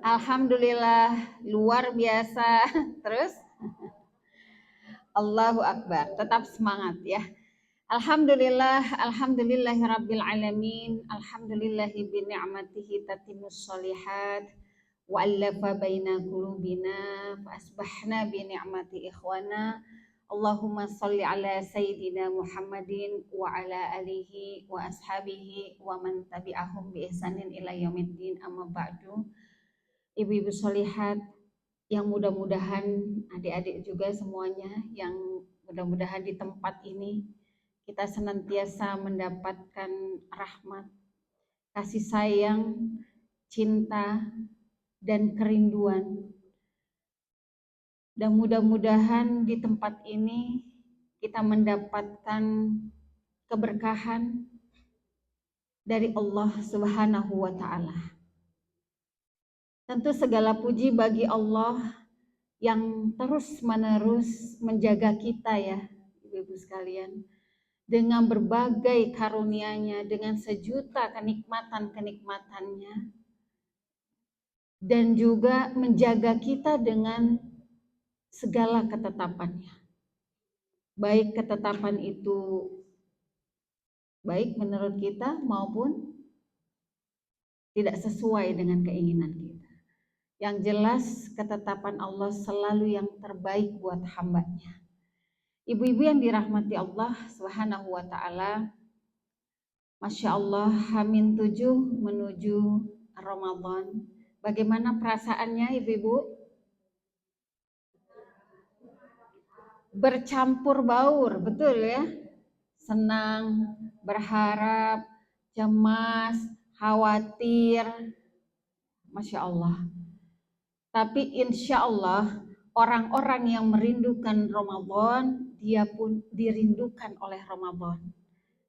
Alhamdulillah, luar biasa. Terus, Allahu Akbar. Tetap semangat ya. Alhamdulillah, alhamdulillahirabbil alamin. Alhamdulillahi bi ni'matihi tatimmus shalihat. Wa allafa baina qulubina fa asbahna bi ni'mati ikhwana. Allahumma salli ala sayyidina Muhammadin wa ala alihi wa ashabihi wa man tabi'ahum bi ihsanin ila yaumiddin, amma ba'du. Ibu-ibu sholihat yang mudah-mudahan, adik-adik juga semuanya yang mudah-mudahan di tempat ini kita senantiasa mendapatkan rahmat, kasih sayang, cinta, dan kerinduan. Dan mudah-mudahan di tempat ini kita mendapatkan keberkahan dari Allah Subhanahu wa Ta'ala. Tentu segala puji bagi Allah yang terus-menerus menjaga kita ya, ibu-ibu sekalian, dengan berbagai karunia-Nya, dengan sejuta kenikmatan-kenikmatannya, dan juga menjaga kita dengan segala ketetapannya. Baik ketetapan itu baik menurut kita maupun tidak sesuai dengan keinginan kita. Yang jelas ketetapan Allah selalu yang terbaik buat hambanya. Ibu-ibu yang dirahmati Allah Subhanahu wa Ta'ala, Masya Allah, Hamin 7 menuju Ramadan. Bagaimana perasaannya ibu-ibu? Bercampur baur, betul ya? Senang, berharap, cemas, khawatir. Masya Allah. Tapi insya Allah orang-orang yang merindukan Ramadan, dia pun dirindukan oleh Ramadan.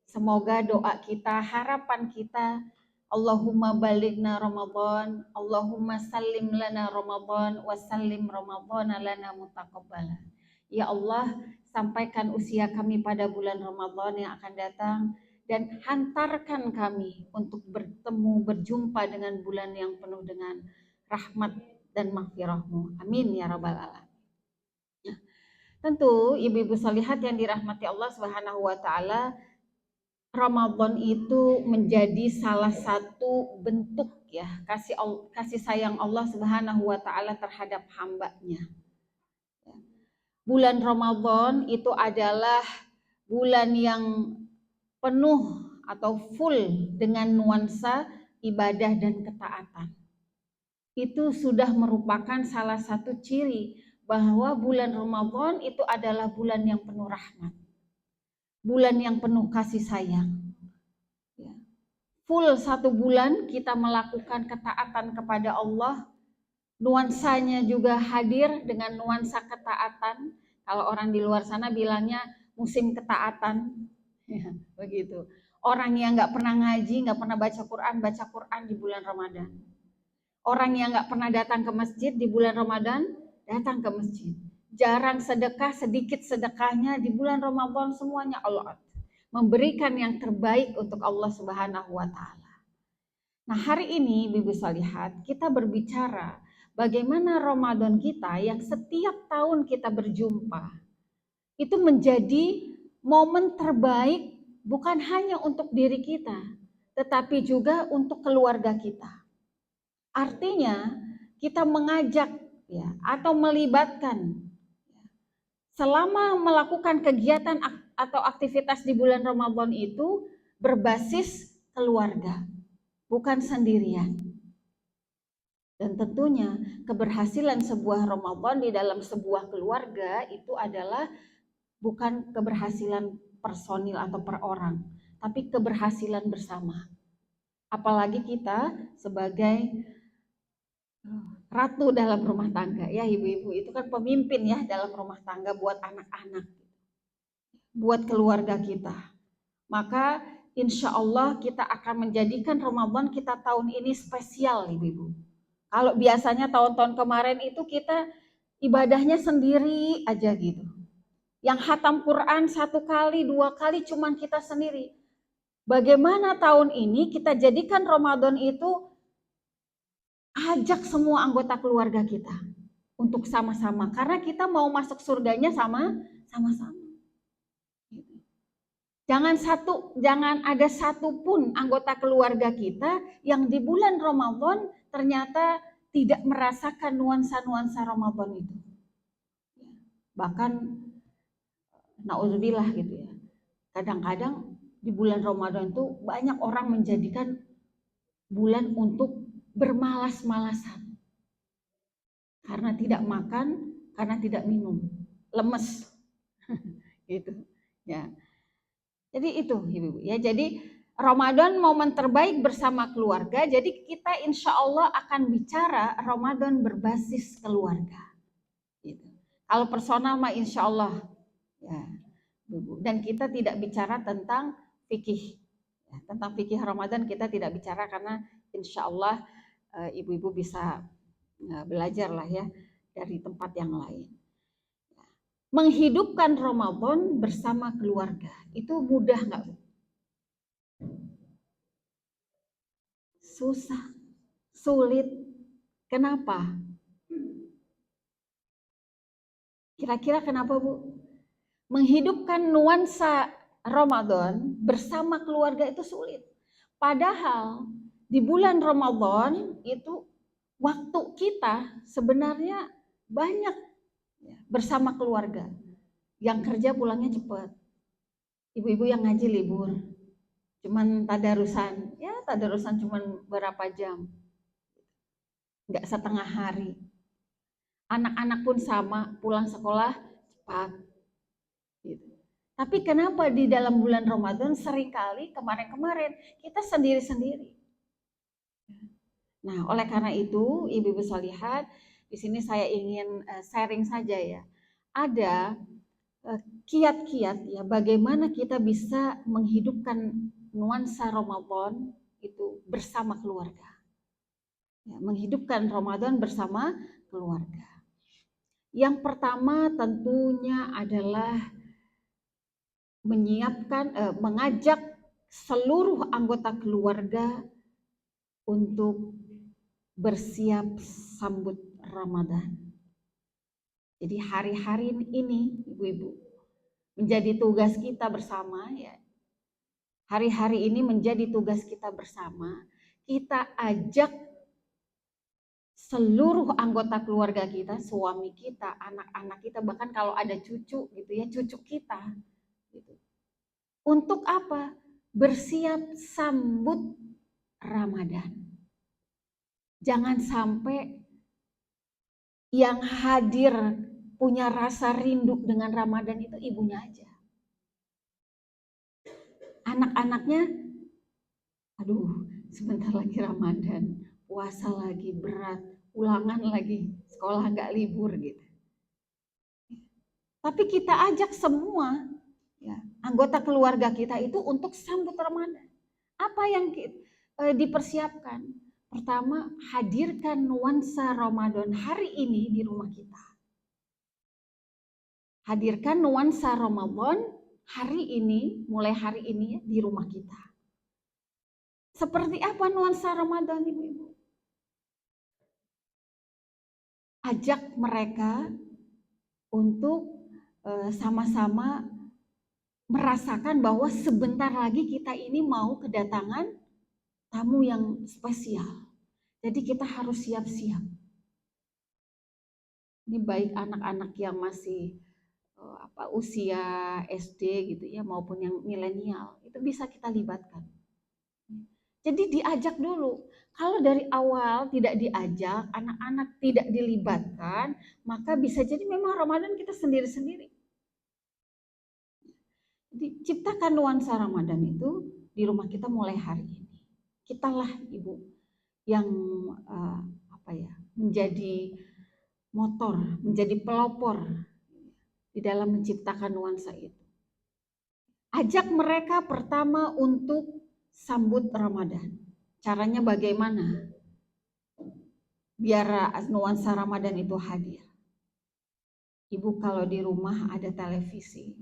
Semoga doa kita, harapan kita, Allahumma balighna Ramadan, Allahumma sallim lana Ramadan, wa sallim Ramadan lana mutaqabbala. Ya Allah, sampaikan usia kami pada bulan Ramadan yang akan datang, dan hantarkan kami untuk bertemu, berjumpa dengan bulan yang penuh dengan rahmat dan maghfirah-Mu. Amin ya rabbal alamin. Tentu ibu-ibu sholihat yang dirahmati Allah Subhanahu wa Ta'ala, Ramadan itu menjadi salah satu bentuk ya kasih sayang Allah Subhanahu wa Ta'ala terhadap hambanya. Bulan Ramadan itu adalah bulan yang penuh atau full dengan nuansa ibadah dan ketaatan. Itu sudah merupakan salah satu ciri bahwa bulan Ramadan itu adalah bulan yang penuh rahmat, bulan yang penuh kasih sayang. Full 1 bulan kita melakukan ketaatan kepada Allah, nuansanya juga hadir dengan nuansa ketaatan. Kalau orang di luar sana bilangnya musim ketaatan, ya, begitu. Orang yang nggak pernah ngaji, nggak pernah baca Quran di bulan Ramadan. Orang yang nggak pernah datang ke masjid di bulan Ramadan, datang ke masjid. Jarang sedekah, sedikit sedekahnya di bulan Ramadan semuanya Allah memberikan yang terbaik untuk Allah Subhanahu wa Ta'ala. Nah, hari ini Ibu Sholihat, kita berbicara bagaimana Ramadan kita yang setiap tahun kita berjumpa itu menjadi momen terbaik bukan hanya untuk diri kita, tetapi juga untuk keluarga kita. Artinya kita mengajak ya atau melibatkan selama melakukan kegiatan atau aktivitas di bulan Ramadan itu berbasis keluarga, bukan sendirian. Dan tentunya keberhasilan sebuah Ramadan di dalam sebuah keluarga itu adalah bukan keberhasilan personil atau per orang, tapi keberhasilan bersama. Apalagi kita sebagai ratu dalam rumah tangga ya, ibu-ibu itu kan pemimpin ya dalam rumah tangga buat anak-anak, buat keluarga kita. Maka insya Allah kita akan menjadikan Ramadan kita tahun ini spesial ibu-ibu. Kalau biasanya tahun-tahun kemarin itu kita ibadahnya sendiri aja gitu. Yang khatam Quran 1 kali, 2 kali cuman kita sendiri. Bagaimana tahun ini kita jadikan Ramadan itu ajak semua anggota keluarga kita untuk sama-sama, karena kita mau masuk surganya sama-sama. Jangan ada satupun anggota keluarga kita yang di bulan Ramadan ternyata tidak merasakan nuansa-nuansa Ramadan itu. Bahkan naudzubillah gitu ya. Kadang-kadang di bulan Ramadan itu banyak orang menjadikan bulan untuk bermalas-malasan. Karena tidak makan, karena tidak minum, lemes. Gitu. Ya. Jadi itu Ibu ya. Jadi Ramadan momen terbaik bersama keluarga. Jadi kita insya Allah akan bicara Ramadan berbasis keluarga. Gitu. Kalau personal mah insya Allah ya, Ibu. Dan kita tidak bicara tentang fikih. Ya, tentang fikih Ramadan kita tidak bicara karena insya Allah ibu-ibu bisa belajar lah ya dari tempat yang lain. Menghidupkan Ramadan bersama keluarga itu mudah nggak Bu? Susah, sulit. Kenapa? Kira-kira kenapa Bu? Menghidupkan nuansa Ramadan bersama keluarga itu sulit. Padahal di bulan Ramadan itu waktu kita sebenarnya banyak bersama keluarga. Yang kerja pulangnya cepat. Ibu-ibu yang ngaji libur. Cuman tadarusan. Ya tadarusan cuman berapa jam. Nggak setengah hari. Anak-anak pun sama, pulang sekolah cepat. Gitu. Tapi kenapa di dalam bulan Ramadan seringkali kemarin-kemarin kita sendiri-sendiri. Nah, oleh karena itu, ibu-ibu sholihat, di sini saya ingin sharing saja ya. Ada kiat-kiat ya bagaimana kita bisa menghidupkan nuansa Ramadan itu bersama keluarga. Ya, menghidupkan Ramadan bersama keluarga. Yang pertama tentunya adalah mengajak seluruh anggota keluarga untuk bersiap sambut Ramadan. Jadi hari-hari ini ibu-ibu menjadi tugas kita bersama ya. Hari-hari ini menjadi tugas kita bersama. Kita ajak seluruh anggota keluarga kita, suami kita, anak-anak kita, bahkan kalau ada cucu gitu ya, cucu kita. Gitu. Untuk apa? Bersiap sambut Ramadan. Jangan sampai yang hadir punya rasa rindu dengan Ramadan itu ibunya aja. Anak-anaknya, aduh sebentar lagi Ramadan, puasa lagi berat, ulangan lagi, sekolah nggak libur gitu. Tapi kita ajak semua ya, anggota keluarga kita itu untuk sambut Ramadan. Apa yang dipersiapkan? Pertama, hadirkan nuansa Ramadan hari ini di rumah kita. Hadirkan nuansa Ramadan hari ini, mulai hari ini di rumah kita. Seperti apa nuansa Ramadan ibu-ibu? Ajak mereka untuk sama-sama merasakan bahwa sebentar lagi kita ini mau kedatangan tamu yang spesial. Jadi kita harus siap-siap. Ini baik anak-anak yang masih usia SD gitu ya maupun yang milenial itu bisa kita libatkan. Jadi diajak dulu. Kalau dari awal tidak diajak, anak-anak tidak dilibatkan, maka bisa jadi memang Ramadan kita sendiri-sendiri. Jadi ciptakan nuansa Ramadan itu di rumah kita mulai hari ini. Kitalah ibu yang menjadi motor, menjadi pelopor di dalam menciptakan nuansa itu. Ajak mereka pertama untuk sambut Ramadan. Caranya bagaimana? Biar nuansa Ramadan itu hadir. Ibu kalau di rumah ada televisi,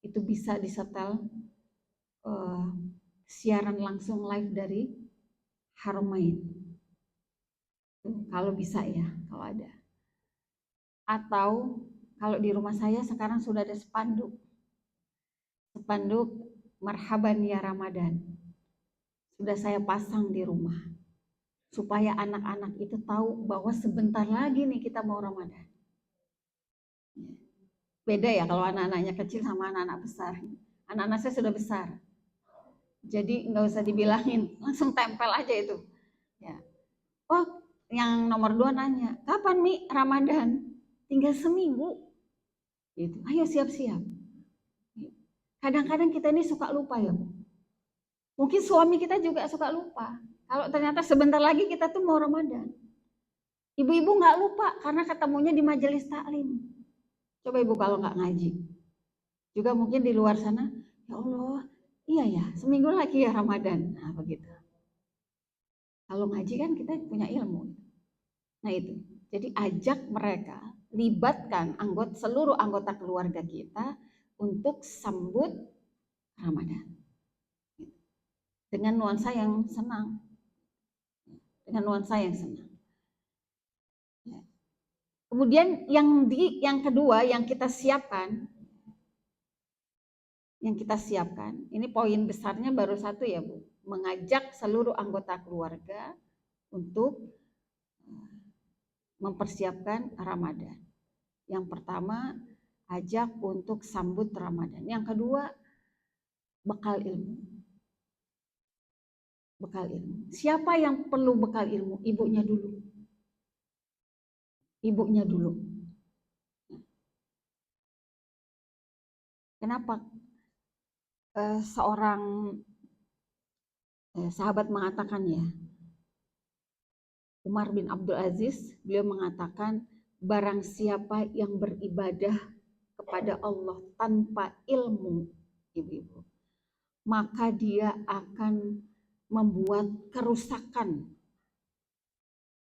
itu bisa disetel siaran langsung live dari Haramain. Kalau bisa ya, kalau ada. Atau kalau di rumah saya sekarang sudah ada spanduk. Spanduk Marhaban ya Ramadan. Sudah saya pasang di rumah. Supaya anak-anak itu tahu bahwa sebentar lagi nih kita mau Ramadan. Beda ya kalau anak-anaknya kecil sama anak-anak besar. Anak-anak saya sudah besar. Jadi nggak usah dibilangin, langsung tempel aja itu. Ya. Oh, yang nomor 2 nanya, kapan Mi Ramadan? Tinggal seminggu. Gitu. Ayo siap-siap. Kadang-kadang kita ini suka lupa ya, Bu. Mungkin suami kita juga suka lupa. Kalau ternyata sebentar lagi kita tuh mau Ramadan. Ibu-ibu nggak lupa karena ketemunya di majelis taklim. Coba ibu kalau nggak ngaji. Juga mungkin di luar sana, ya Allah, iya ya, seminggu lagi ya Ramadan. Nah, begitu. Kalau ngaji kan kita punya ilmu. Nah itu. Jadi ajak mereka, libatkan seluruh anggota keluarga kita untuk sambut Ramadan. Dengan nuansa yang senang. Dengan nuansa yang senang. Kemudian yang kedua yang kita siapkan, ini poin besarnya baru satu ya Bu, mengajak seluruh anggota keluarga untuk mempersiapkan Ramadan. Yang pertama, ajak untuk sambut Ramadan. Yang kedua, bekal ilmu. Bekal ilmu. Siapa yang perlu bekal ilmu? Ibunya dulu. Ibunya dulu. Kenapa? Seorang sahabat mengatakan ya, Umar bin Abdul Aziz, beliau mengatakan, barang siapa yang beribadah kepada Allah tanpa ilmu, ibu-ibu, maka dia akan membuat kerusakan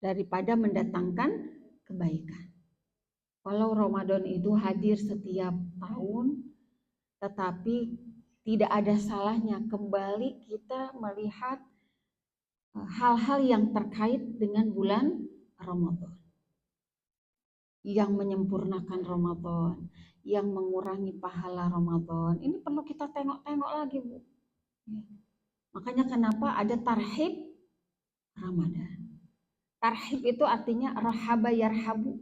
daripada mendatangkan kebaikan. Walau Ramadan itu hadir setiap tahun, tetapi tidak ada salahnya kembali kita melihat hal-hal yang terkait dengan bulan Ramadan. Yang menyempurnakan Ramadan, yang mengurangi pahala Ramadan. Ini perlu kita tengok-tengok lagi, Bu. Makanya kenapa ada tarhib Ramadan. Tarhib itu artinya rahaba yarhabu.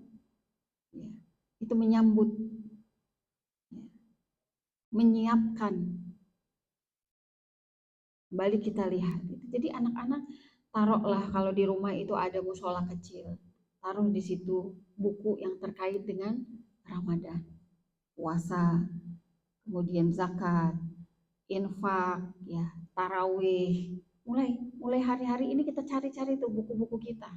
Itu menyambut. Menyiapkan. Kembali kita lihat. Jadi anak-anak taruhlah kalau di rumah itu ada musola kecil. Taruh di situ buku yang terkait dengan Ramadan. Puasa, kemudian zakat, infak, ya, tarawih. Mulai hari-hari ini kita cari-cari tuh buku-buku kita.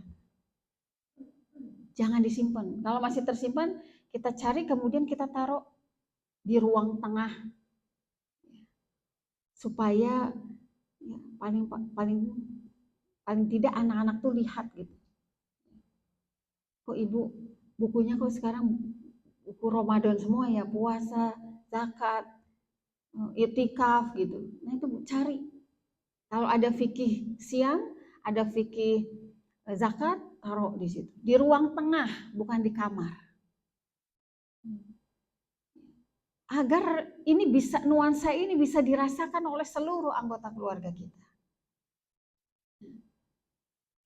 Jangan disimpan. Kalau masih tersimpan, kita cari kemudian kita taruh di ruang tengah supaya ya, paling tidak anak-anak tuh lihat gitu. Kok ibu bukunya kok sekarang buku Ramadan semua ya, puasa, zakat, itikaf gitu. Nah itu cari. Kalau ada fikih siang, ada fikih zakat, taruh di situ. Di ruang tengah, bukan di kamar. Agar ini bisa nuansa ini bisa dirasakan oleh seluruh anggota keluarga kita.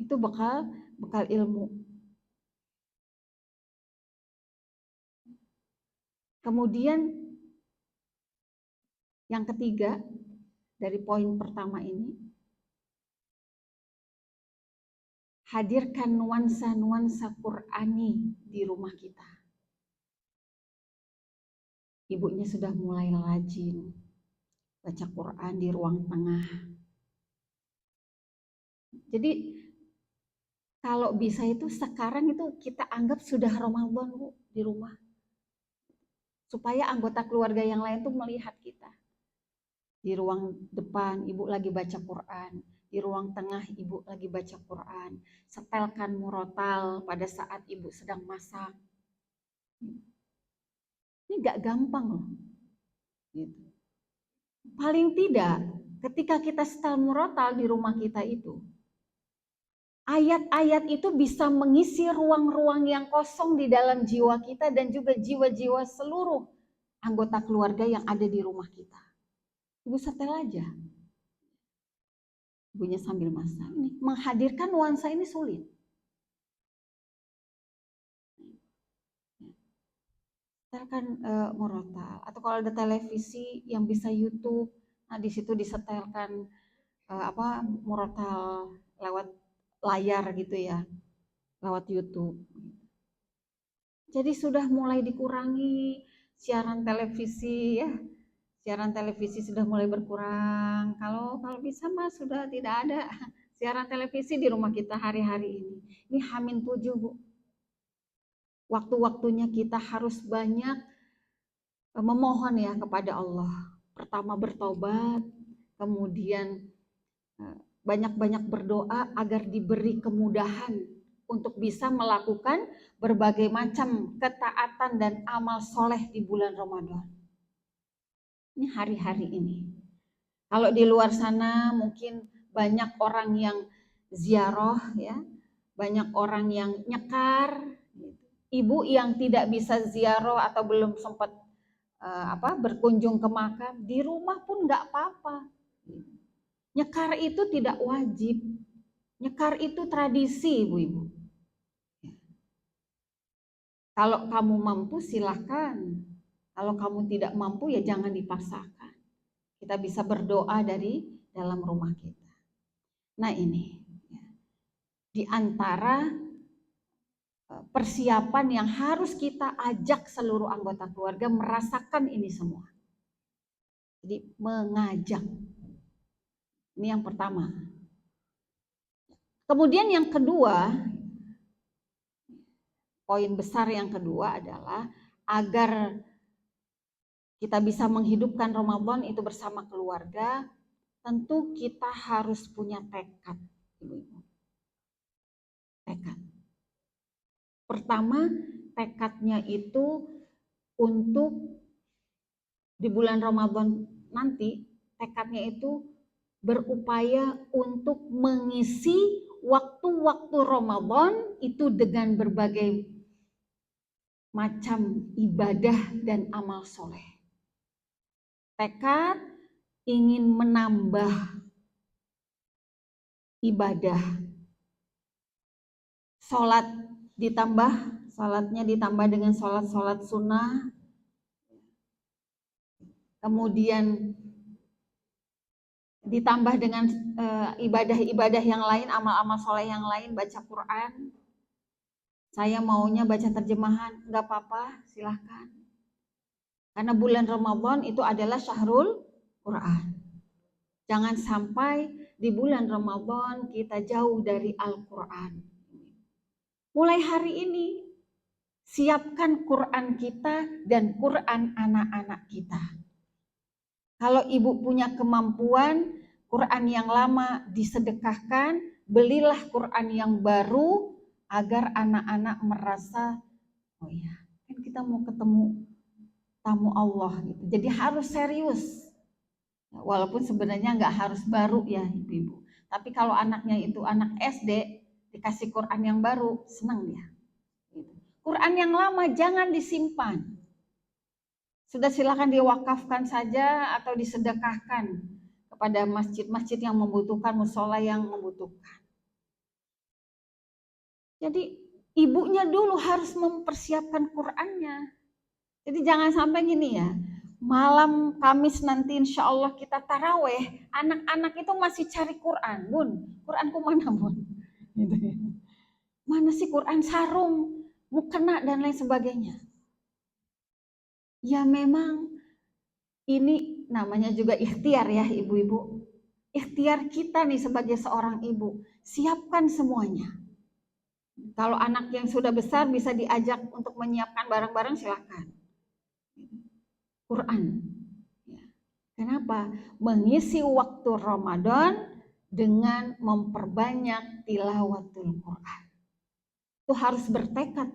Itu bekal ilmu. Kemudian yang ketiga dari poin pertama ini, hadirkan nuansa-nuansa Qur'ani di rumah kita. Ibunya sudah mulai rajin baca Quran di ruang tengah. Jadi kalau bisa itu sekarang itu kita anggap sudah Ramadan Bu di rumah. Supaya anggota keluarga yang lain tuh melihat kita. Di ruang depan ibu lagi baca Quran, di ruang tengah ibu lagi baca Quran. Setelkan murotal pada saat ibu sedang masak. Ini gak gampang loh. Gitu. Paling tidak ketika kita setel murotal di rumah kita itu, ayat-ayat itu bisa mengisi ruang-ruang yang kosong di dalam jiwa kita dan juga jiwa-jiwa seluruh anggota keluarga yang ada di rumah kita. Ibu setel aja. Ibunya sambil masak. Ini menghadirkan nuansa ini sulit. Setelkan murotal. Atau kalau ada televisi yang bisa YouTube, nah di situ disetelkan murotal lewat layar gitu ya, lewat YouTube. Jadi sudah mulai dikurangi siaran televisi ya. Siaran televisi sudah mulai berkurang. Kalau bisa mah sudah tidak ada siaran televisi di rumah kita hari-hari ini. Ini H-7, Bu. Waktu-waktunya kita harus banyak memohon ya kepada Allah. Pertama bertobat, kemudian banyak-banyak berdoa agar diberi kemudahan untuk bisa melakukan berbagai macam ketaatan dan amal soleh di bulan Ramadan. Ini hari-hari ini. Kalau di luar sana mungkin banyak orang yang ziarah ya, banyak orang yang nyekar. Ibu yang tidak bisa ziarah atau belum sempat berkunjung ke makam, di rumah pun nggak apa-apa. Nyekar itu tidak wajib. Nyekar itu tradisi, ibu-ibu. Kalau kamu mampu silahkan. Kalau kamu tidak mampu ya jangan dipaksakan. Kita bisa berdoa dari dalam rumah kita. Nah ini, di antara persiapan yang harus kita ajak seluruh anggota keluarga merasakan ini semua. Jadi mengajak. Ini yang pertama. Kemudian yang kedua, poin besar yang kedua adalah agar kita bisa menghidupkan Ramadan itu bersama keluarga, tentu kita harus punya tekad, ibu-ibu. Tekad. Pertama, tekadnya itu untuk di bulan Ramadan nanti, tekadnya itu berupaya untuk mengisi waktu-waktu Ramadan itu dengan berbagai macam ibadah dan amal soleh. Tekad ingin menambah ibadah. Salatnya ditambah dengan salat sunnah. Kemudian ditambah dengan ibadah-ibadah yang lain, amal-amal soleh yang lain, baca Quran. Saya maunya baca terjemahan, nggak apa-apa, silahkan. Karena bulan Ramadan itu adalah syahrul Quran. Jangan sampai di bulan Ramadan kita jauh dari Al-Quran. Mulai hari ini, siapkan Quran kita dan Quran anak-anak kita. Kalau ibu punya kemampuan, Quran yang lama disedekahkan, belilah Quran yang baru agar anak-anak merasa, oh ya, kan kita mau ketemu tamu Allah gitu. Jadi harus serius. Walaupun sebenarnya nggak harus baru ya ibu-ibu. Tapi kalau anaknya itu anak SD, dikasih Quran yang baru, senang dia. Quran yang lama jangan disimpan. Sudah silakan diwakafkan saja atau disedekahkan kepada masjid-masjid yang membutuhkan, musola yang membutuhkan. Jadi ibunya dulu harus mempersiapkan Qurannya. Jadi jangan sampai gini ya, malam Kamis nanti insya Allah kita taraweh, anak-anak itu masih cari Quran. Bun, Quranku mana bun? Gitu ya. Mana sih Quran sarung, mukena dan lain sebagainya. Ya memang ini namanya juga ikhtiar ya ibu-ibu. Ikhtiar kita nih sebagai seorang ibu, siapkan semuanya. Kalau anak yang sudah besar bisa diajak untuk menyiapkan barang-barang silahkan. Quran. Kenapa? Mengisi waktu Ramadan dengan memperbanyak tilawatul Quran. Itu harus bertekad.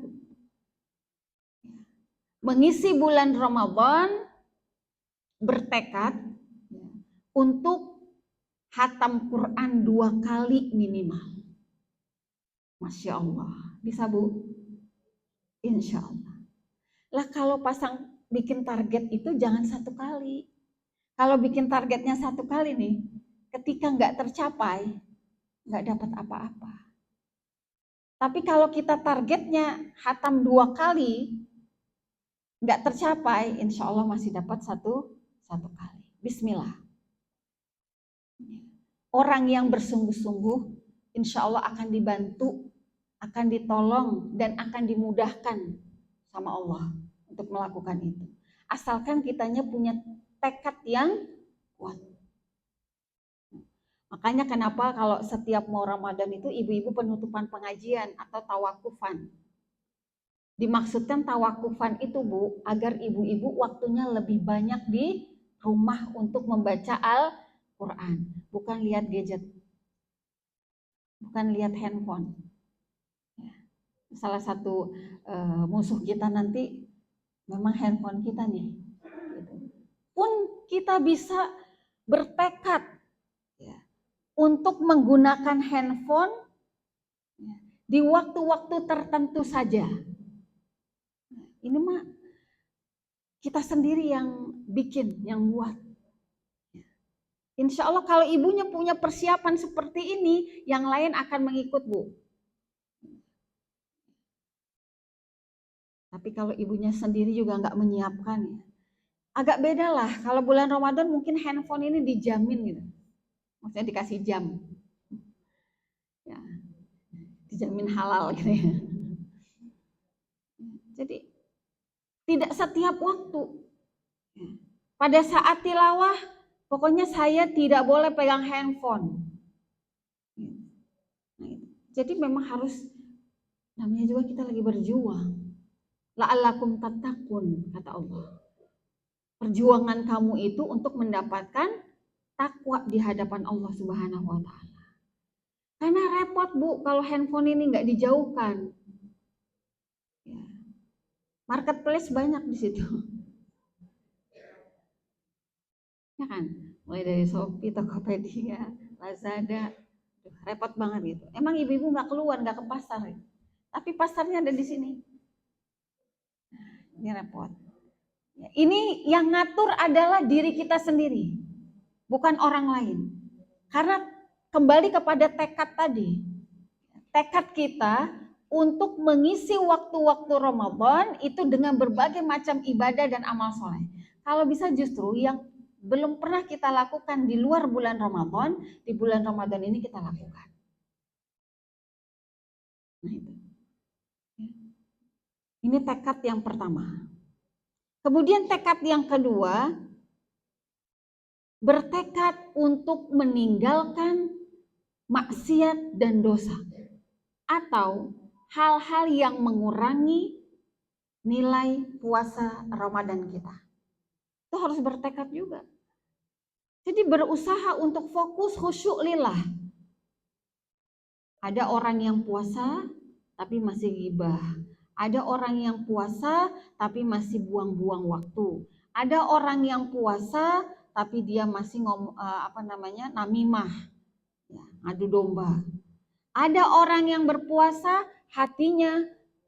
Mengisi bulan Ramadan bertekad untuk khatam Quran 2 kali minimal. Masya Allah. Bisa Bu? Insya Allah. Lah kalau bikin target itu jangan satu kali. Kalau bikin targetnya satu kali nih, ketika nggak tercapai, nggak dapat apa-apa. Tapi kalau kita targetnya hatam 2 kali, nggak tercapai, insya Allah masih dapat satu kali. Bismillah. Orang yang bersungguh-sungguh, insya Allah akan dibantu, akan ditolong, dan akan dimudahkan sama Allah untuk melakukan itu. Asalkan kitanya punya tekad yang kuat. Makanya kenapa kalau setiap mau Ramadan itu ibu-ibu penutupan pengajian atau tawakufan. Dimaksudkan tawakufan itu Bu, agar ibu-ibu waktunya lebih banyak di rumah untuk membaca Al-Quran. Bukan lihat gadget, bukan lihat handphone. Salah satu musuh kita nanti memang handphone kita nih. Pun kita bisa bertekad untuk menggunakan handphone di waktu-waktu tertentu saja. Ini mah kita sendiri yang bikin, yang buat. Insya Allah kalau ibunya punya persiapan seperti ini, yang lain akan mengikut Bu. Tapi kalau ibunya sendiri juga nggak menyiapkan, ya, agak beda lah. Kalau bulan Ramadan mungkin handphone ini dijamin gitu. Maksudnya dikasih jam. Ya, dijamin halal gitu ya. Jadi tidak setiap waktu. Pada saat tilawah, pokoknya saya tidak boleh pegang handphone. Jadi memang harus, namanya juga kita lagi berjuang. La'allakum tattaqun, kata Allah. Perjuangan kamu itu untuk mendapatkan takwa di hadapan Allah Subhanahu wa Ta'ala. Karena repot Bu kalau handphone ini nggak dijauhkan. Ya. Marketplace banyak di situ. Ya kan? Mulai dari Shopee, Tokopedia, Lazada. Repot banget gitu. Emang ibu-ibu nggak keluar, nggak ke pasar. Ya? Tapi pasarnya ada di sini. Ini repot. Ini yang ngatur adalah diri kita sendiri, bukan orang lain. Karena kembali kepada tekad tadi. Tekad kita untuk mengisi waktu-waktu Ramadan itu dengan berbagai macam ibadah dan amal soleh. Kalau bisa justru yang belum pernah kita lakukan di luar bulan Ramadan, di bulan Ramadan ini kita lakukan. Nah itu. Ini tekad yang pertama. Kemudian tekad yang kedua, bertekad untuk meninggalkan maksiat dan dosa. Atau hal-hal yang mengurangi nilai puasa Ramadan kita. Itu harus bertekad juga. Jadi berusaha untuk fokus khusyuk lillah. Ada orang yang puasa tapi masih ghibah. Ada orang yang puasa tapi masih buang-buang waktu. Ada orang yang puasa tapi dia masih namimah, ya, adu domba. Ada orang yang berpuasa hatinya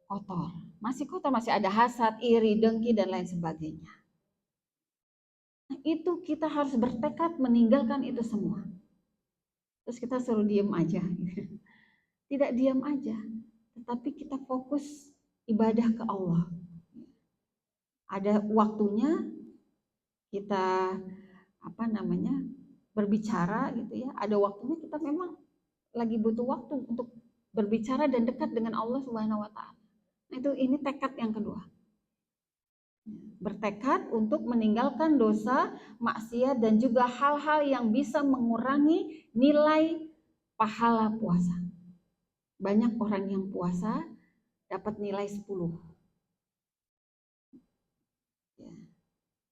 kotor. Masih kotor, masih ada hasad, iri, dengki dan lain sebagainya. Nah, itu kita harus bertekad meninggalkan itu semua. Terus kita suruh diam aja. Tidak diam aja, tetapi kita fokus ibadah ke Allah. Ada waktunya kita berbicara gitu ya. Ada waktunya kita memang lagi butuh waktu untuk berbicara dan dekat dengan Allah Subhanahu wa Ta'ala. Nah, ini tekad yang kedua. Bertekad untuk meninggalkan dosa, maksiat dan juga hal-hal yang bisa mengurangi nilai pahala puasa. Banyak orang yang puasa dapat nilai 10.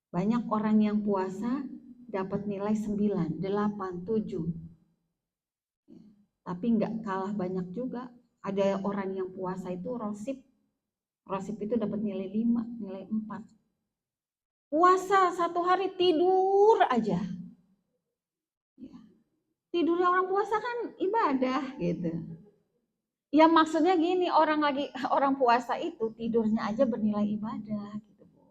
Banyak orang yang puasa dapat nilai 9, 8, 7. Tapi nggak kalah banyak juga. Ada orang yang puasa itu rosib. Rosib itu dapat nilai 5, nilai 4. Puasa 1 hari tidur aja. Tidurnya orang puasa kan ibadah gitu. Ya maksudnya gini, orang puasa itu tidurnya aja bernilai ibadah gitu, Bu.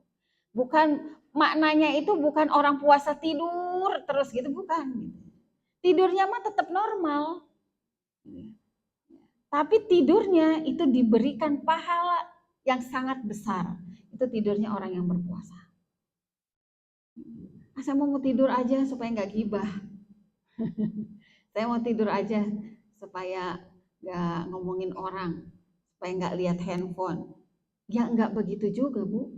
Bukan maknanya itu bukan orang puasa tidur terus gitu, bukan gitu. Tidurnya mah tetap normal. Tapi tidurnya itu diberikan pahala yang sangat besar. Itu tidurnya orang yang berpuasa. Saya mau tidur aja supaya nggak gibah. Saya mau tidur aja supaya nggak ngomongin orang, supaya nggak lihat handphone. Ya nggak begitu juga, Bu.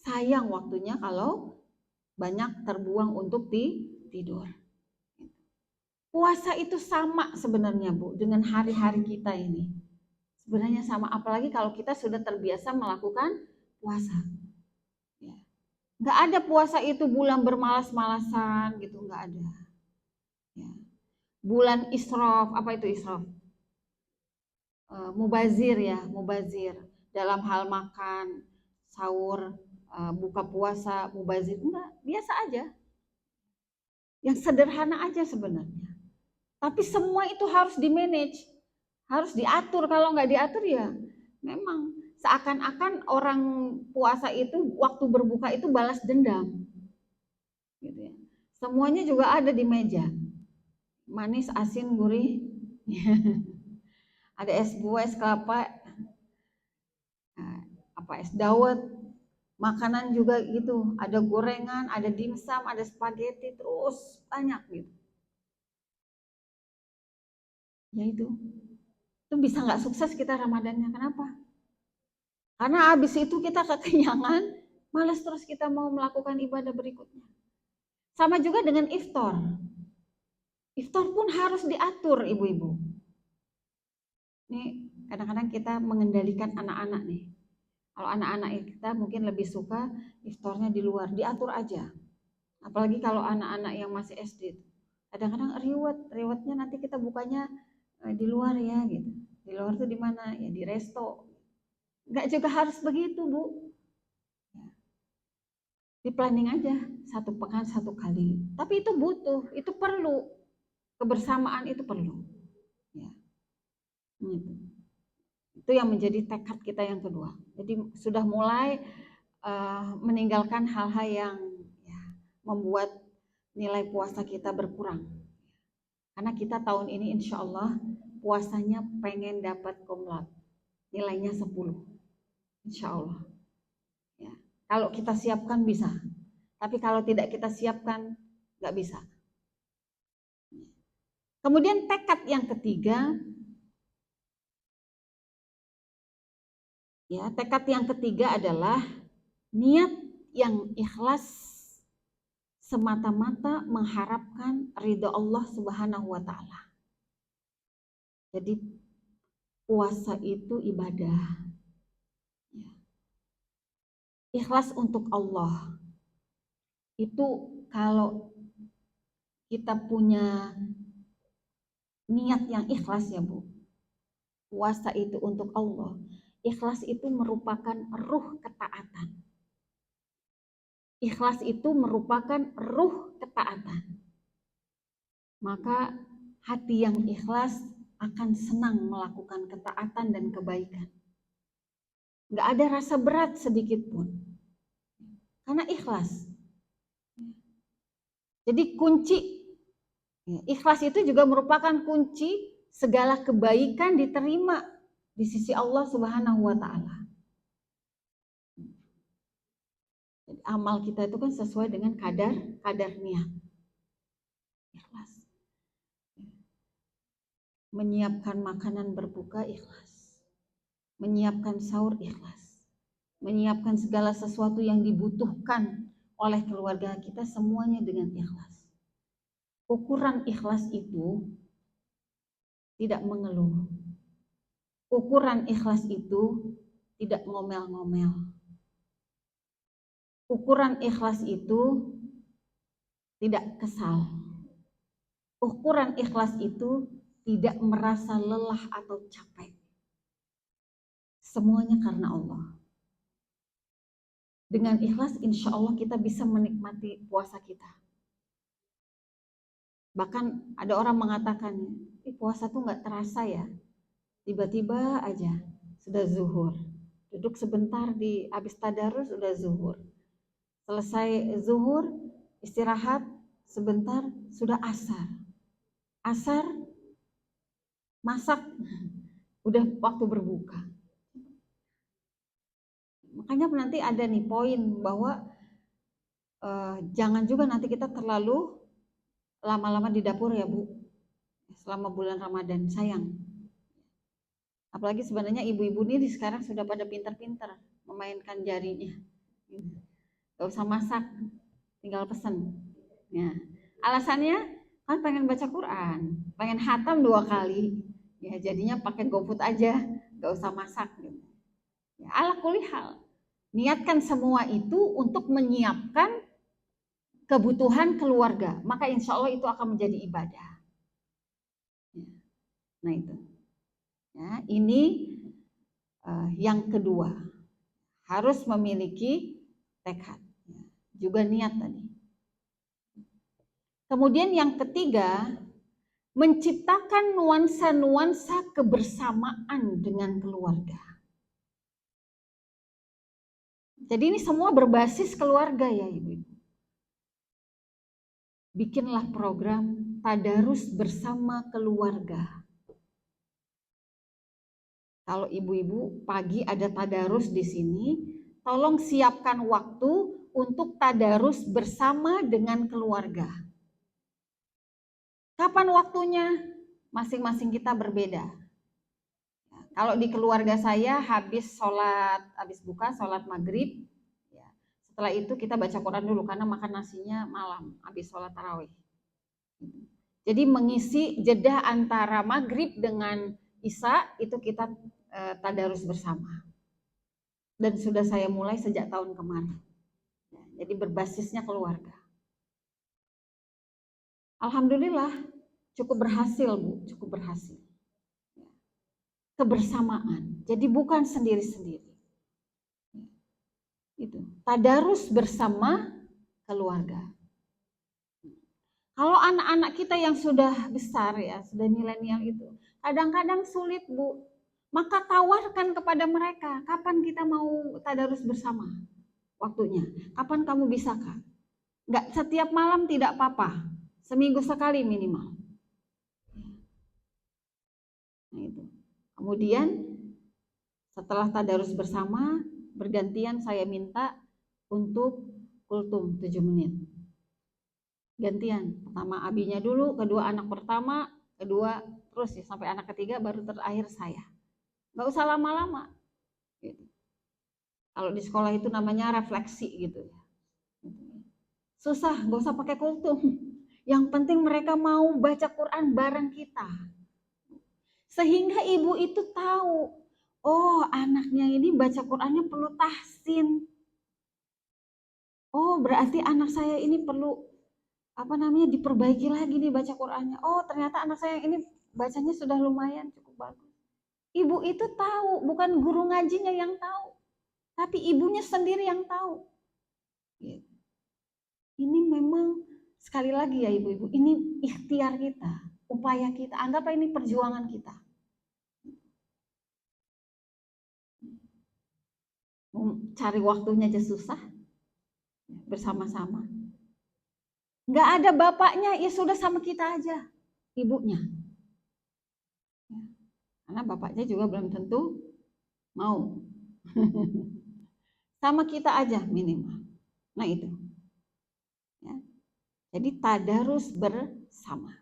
Sayang waktunya kalau banyak terbuang untuk tidur. Puasa itu sama sebenarnya, Bu, dengan hari-hari kita ini. Sebenarnya sama, apalagi kalau kita sudah terbiasa melakukan puasa. Ya. Nggak ada puasa itu bulan bermalas-malasan gitu, nggak ada. Ya. Bulan israf, apa itu israf? Mubazir ya, mubazir. Dalam hal makan, sahur, buka puasa, mubazir. Enggak, biasa aja. Yang sederhana aja sebenarnya. Tapi semua itu harus di-manage, harus diatur. Kalau nggak diatur ya memang seakan-akan orang puasa itu waktu berbuka itu balas dendam. Gitu ya. Semuanya juga ada di meja. Manis, asin, gurih. Ada es buah, es kelapa, es dawet. Makanan juga gitu, ada gorengan, ada dimsum, ada spaghetti, terus banyak gitu. Ya itu bisa nggak sukses kita Ramadannya. Kenapa? Karena habis itu kita kekenyangan, malas terus kita mau melakukan ibadah berikutnya. Sama juga dengan iftar. Iftar pun harus diatur, ibu-ibu. Nih, kadang-kadang kita mengendalikan anak-anak nih. Kalau anak-anak kita mungkin lebih suka iftarnya di luar, diatur aja. Apalagi kalau anak-anak yang masih SD. Kadang-kadang riwetnya nanti kita bukanya di luar ya gitu. Di luar tuh di mana? Ya di resto. Enggak juga harus begitu, Bu. Di planning aja, 1 pekan 1 kali. Tapi itu butuh, itu perlu. Kebersamaan itu perlu. Ya. Gitu. Itu yang menjadi tekad kita yang kedua. Jadi sudah mulai meninggalkan hal-hal yang ya, membuat nilai puasa kita berkurang. Karena kita tahun ini insya Allah puasanya pengen dapat kumlat, nilainya 10, insya Allah. Ya. Kalau kita siapkan bisa, tapi kalau tidak kita siapkan nggak bisa. Kemudian tekad yang ketiga, ya tekad yang ketiga adalah niat yang ikhlas semata-mata mengharapkan ridho Allah Subhanahu wa Ta'ala. Jadi puasa itu ibadah. Ya. Ikhlas untuk Allah. Itu kalau kita punya niat yang ikhlas ya Bu. Puasa itu untuk Allah. Ikhlas itu merupakan ruh ketaatan. Ikhlas itu merupakan ruh ketaatan. Maka hati yang ikhlas akan senang melakukan ketaatan dan kebaikan. Nggak ada rasa berat sedikit pun. Karena ikhlas. Jadi kunci, ikhlas itu juga merupakan kunci segala kebaikan diterima di sisi Allah Subhanahu wa Ta'ala. Jadi amal kita itu kan sesuai dengan kadar niat. Ikhlas. Menyiapkan makanan berbuka ikhlas. Menyiapkan sahur ikhlas. Menyiapkan segala sesuatu yang dibutuhkan oleh keluarga kita semuanya dengan ikhlas. Ukuran ikhlas itu tidak mengeluh. Ukuran ikhlas itu tidak ngomel-ngomel. Ukuran ikhlas itu tidak kesal. Ukuran ikhlas itu tidak merasa lelah atau capek. Semuanya karena Allah. Dengan ikhlas insya Allah kita bisa menikmati puasa kita. Bahkan ada orang mengatakan, puasa tuh gak terasa ya. tiba-tiba aja sudah zuhur. Duduk sebentar di habis tadarus sudah zuhur. Selesai zuhur, istirahat sebentar sudah asar. Asar masak udah waktu berbuka. Makanya nanti ada nih poin bahwa jangan juga nanti kita terlalu lama-lama di dapur ya Bu, selama bulan Ramadan, sayang. Apalagi sebenarnya ibu-ibu ini sekarang sudah pada pintar-pintar memainkan jarinya. Gak usah masak, tinggal pesen. Ya. Alasannya kan pengen baca Quran, pengen hatam 2 kali. Ya jadinya pakai GoFood aja, gak usah masak. Ya, ala kulihal. Niatkan semua itu untuk menyiapkan kebutuhan keluarga, maka insya Allah itu akan menjadi ibadah. Nah itu, ya, ini yang kedua, harus memiliki tekad, juga niat tadi. Kemudian yang ketiga, menciptakan nuansa-nuansa kebersamaan dengan keluarga. Jadi ini semua berbasis keluarga ya Ibu. Bikinlah program tadarus bersama keluarga. Kalau ibu-ibu pagi ada tadarus di sini, tolong siapkan waktu untuk tadarus bersama dengan keluarga. Kapan waktunya? Masing-masing kita berbeda. Kalau di keluarga saya habis buka sholat maghrib, setelah itu kita baca Quran dulu karena makan nasinya malam habis sholat tarawih. Jadi mengisi jeda antara maghrib dengan isya itu kita tadarus bersama. Dan sudah saya mulai sejak tahun kemarin. Jadi berbasisnya keluarga. Alhamdulillah cukup berhasil Bu, cukup berhasil. Kebersamaan. Jadi bukan sendiri-sendiri. Itu. Tadarus bersama keluarga. Kalau anak-anak kita yang sudah besar ya, sudah milenial itu, kadang-kadang sulit Bu. Maka tawarkan kepada mereka, kapan kita mau tadarus bersama? Waktunya. Kapan kamu bisa Kak? Enggak setiap malam tidak apa-apa. Seminggu sekali minimal. Nah itu. Kemudian setelah tadarus bersama, bergantian saya minta untuk kultum 7 menit. Gantian, pertama abinya dulu, kedua anak pertama, kedua terus ya, sampai anak ketiga baru terakhir saya. Gak usah lama-lama. Gitu. Kalau di sekolah itu namanya refleksi gitu. Susah, gak usah pakai kultum. Yang penting mereka mau baca Quran bareng kita. Sehingga ibu itu tahu, oh anaknya ini baca Qurannya perlu tahsin. Oh berarti anak saya ini perlu diperbaiki lagi nih baca Qurannya. Oh ternyata anak saya ini bacanya sudah lumayan cukup bagus. Ibu itu tahu, bukan guru ngajinya yang tahu, tapi ibunya sendiri yang tahu. Ini memang sekali lagi ya ibu-ibu, ini ikhtiar kita, upaya kita, anggap ini perjuangan kita. Cari waktunya aja susah, bersama-sama. Nggak ada bapaknya, ya sudah sama kita aja, ibunya. Karena bapaknya juga belum tentu mau. Sama kita aja minimal. Nah itu. Ya. Jadi tadarus bersama.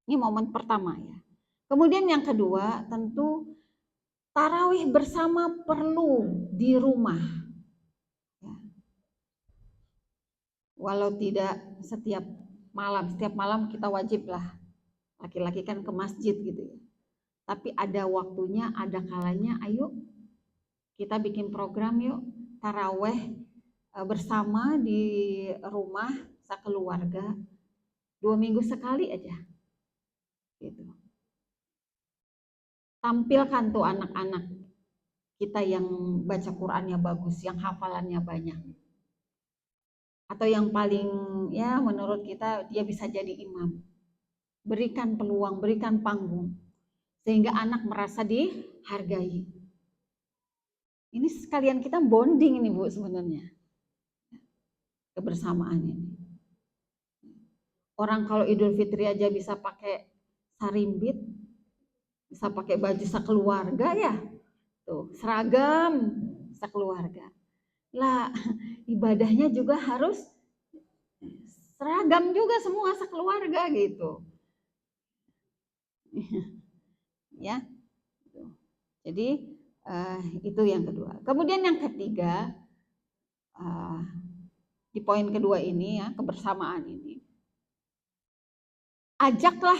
Ini momen pertama ya. Kemudian yang kedua tentu tarawih bersama perlu di rumah. Ya. Walau tidak setiap malam kita wajib lah. Laki-laki kan ke masjid gitu ya. Tapi ada waktunya, ada kalanya, ayo kita bikin program yuk tarawih bersama di rumah sekeluarga 2 minggu sekali aja. Gitu. Tampilkan tuh anak-anak kita yang baca Qurannya bagus, yang hafalannya banyak. Atau yang paling ya menurut kita dia bisa jadi imam. Berikan peluang, berikan panggung. sehingga anak merasa dihargai. Ini sekalian kita bonding ini Bu sebenarnya, kebersamaan ini. Orang kalau Idul Fitri aja bisa pakai sarimbit, bisa pakai baju sekeluarga ya, tuh seragam sekeluarga. Lah ibadahnya juga harus seragam juga semua sekeluarga gitu. Ya. Jadi itu yang kedua. Kemudian yang ketiga, di poin kedua ini ya, kebersamaan ini. Ajaklah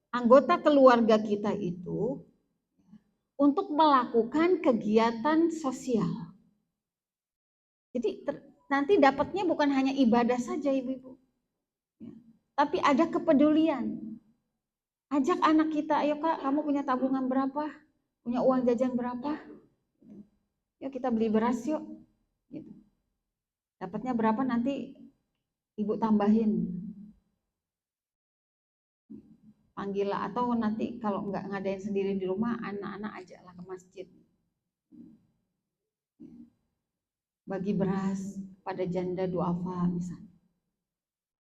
anggota keluarga kita itu untuk melakukan kegiatan sosial. Jadi nanti dapatnya bukan hanya ibadah saja ibu-ibu, tapi ada kepedulian. Ajak anak kita, ayo kak, kamu punya tabungan berapa? Punya uang jajan berapa? Yuk kita beli beras yuk. Gitu. Dapatnya berapa nanti ibu tambahin. Panggil lah, atau nanti kalau nggak ngadain sendiri di rumah, anak-anak ajaklah ke masjid. Bagi beras pada janda duafa misalnya.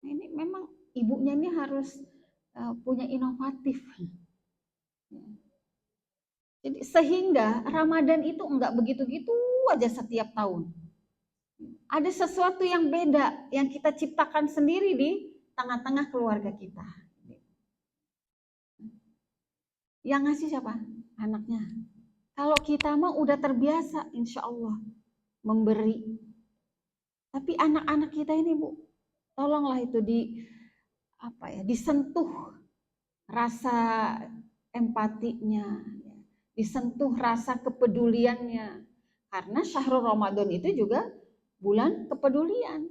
Nah, ini memang ibunya ini harus punya inovatif. Jadi sehingga Ramadan itu enggak begitu-gitu aja setiap tahun. Ada sesuatu yang beda yang kita ciptakan sendiri di tengah-tengah keluarga kita. Yang ngasih siapa? Anaknya. Kalau kita mah udah terbiasa insya Allah memberi. Tapi anak-anak kita ini Bu, tolonglah itu disentuh rasa empatinya, disentuh rasa kepeduliannya. Karena Syahrul Ramadan itu juga bulan kepedulian.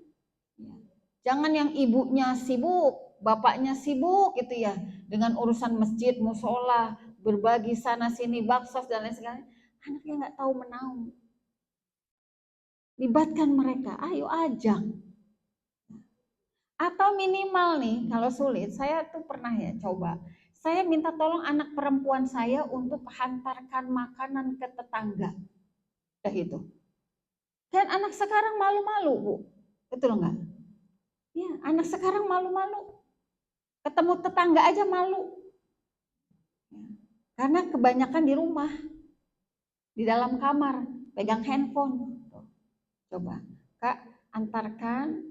Jangan yang ibunya sibuk, bapaknya sibuk gitu ya, dengan urusan masjid, musola, berbagi sana sini, baksos dan lain sebagainya. Anaknya nggak tahu menaung. Libatkan mereka, ayo ajak. Atau minimal nih, kalau sulit, saya tuh pernah ya coba. Saya minta tolong anak perempuan saya untuk hantarkan makanan ke tetangga. Kayak gitu. Dan anak sekarang malu-malu, Bu. Betul nggak? Ya, anak sekarang malu-malu. Ketemu tetangga aja malu. Karena kebanyakan di rumah, di dalam kamar, pegang handphone. Coba, Kak, antarkan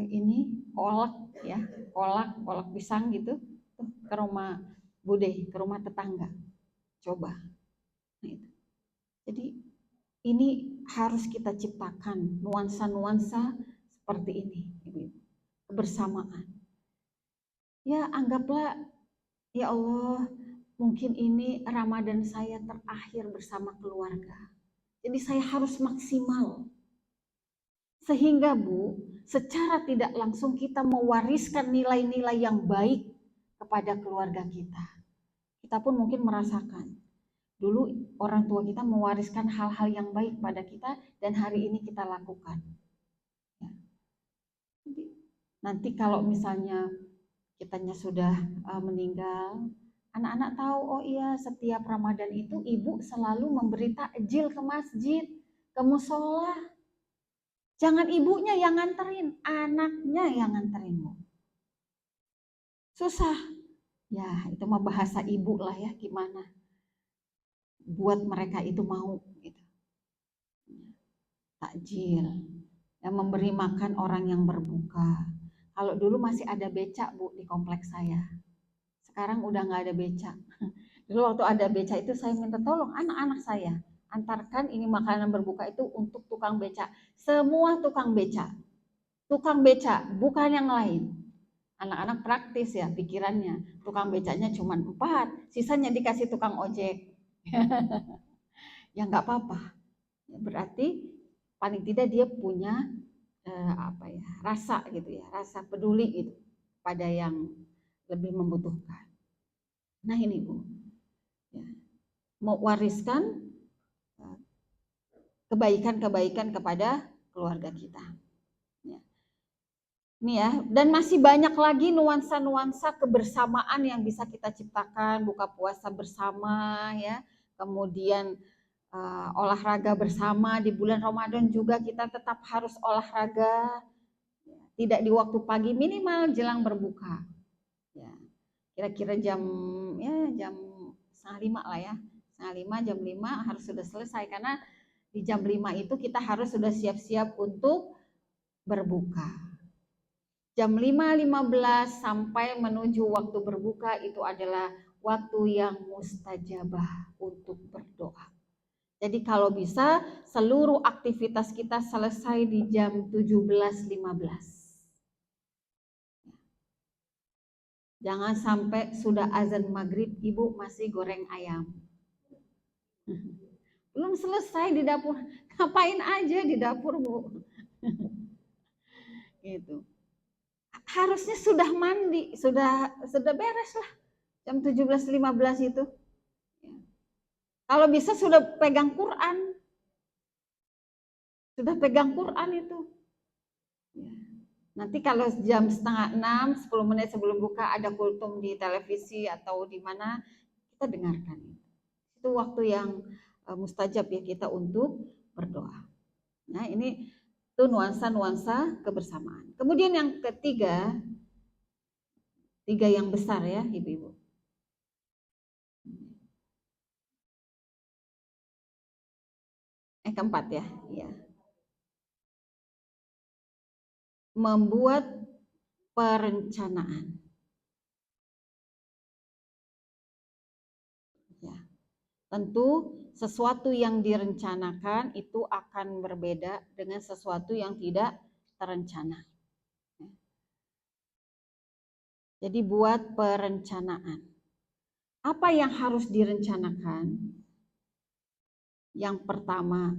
ini kolak ya, kolak pisang gitu ke rumah Bude, ke rumah tetangga. Coba. Nah, itu. Jadi ini harus kita ciptakan nuansa-nuansa seperti ini, kebersamaan. Ya anggaplah, ya Allah, mungkin ini Ramadan saya terakhir bersama keluarga. Jadi saya harus maksimal. Sehingga Bu, secara tidak langsung kita mewariskan nilai-nilai yang baik kepada keluarga kita. Kita pun mungkin merasakan. Dulu orang tua kita mewariskan hal-hal yang baik pada kita dan hari ini kita lakukan. Ya. Nanti kalau misalnya kitanya sudah meninggal, anak-anak tahu, oh iya setiap Ramadan itu ibu selalu memberi takjil ke masjid, ke musola. Jangan ibunya yang nganterin, anaknya yang nganterin. Susah. Ya, itu mah bahasa ibu lah ya, gimana buat mereka itu mau gitu. Takjil. Yang memberi makan orang yang berbuka. Kalau dulu masih ada becak Bu di kompleks saya. Sekarang udah nggak ada becak. Dulu waktu ada becak itu saya minta tolong anak-anak saya antarkan ini makanan berbuka itu untuk tukang becak. Semua tukang becak. Tukang becak, bukan yang lain. Anak-anak praktis ya pikirannya. Tukang becaknya cuma 4, sisanya dikasih tukang ojek. Ya nggak apa-apa. Berarti paling tidak dia punya rasa gitu ya, rasa peduli gitu pada yang lebih membutuhkan. Nah ini Bu, ya, mau wariskan kebaikan-kebaikan kepada keluarga kita. Ya. Nih ya, dan masih banyak lagi nuansa-nuansa kebersamaan yang bisa kita ciptakan, buka puasa bersama ya, kemudian olahraga bersama di bulan Ramadan juga kita tetap harus olahraga, tidak di waktu pagi, minimal jelang berbuka. Ya, kira-kira jam 4:30 lah ya, 4:30 jam 5 harus sudah selesai karena di jam 5 itu kita harus sudah siap-siap untuk berbuka. Jam 5:15 sampai menuju waktu berbuka itu adalah waktu yang mustajabah untuk berdoa. Jadi kalau bisa seluruh aktivitas kita selesai di jam 17:15. Jangan sampai sudah azan maghrib ibu masih goreng ayam. Belum selesai di dapur. Ngapain aja di dapur, Bu? Gitu. Harusnya sudah mandi, sudah beres lah jam 17:15 itu. Kalau bisa sudah pegang Quran. Sudah pegang Quran itu. Nanti kalau jam 5:30, 10 menit sebelum buka ada kultum di televisi atau di mana, kita dengarkan. Itu waktu yang mustajab ya kita untuk berdoa. Nah ini itu nuansa-nuansa kebersamaan. Kemudian yang ketiga, tiga yang besar ya ibu-ibu. Keempat ya, iya. Membuat perencanaan. Ya. Tentu sesuatu yang direncanakan itu akan berbeda dengan sesuatu yang tidak terencana. Jadi buat perencanaan. Apa yang harus direncanakan? Yang pertama,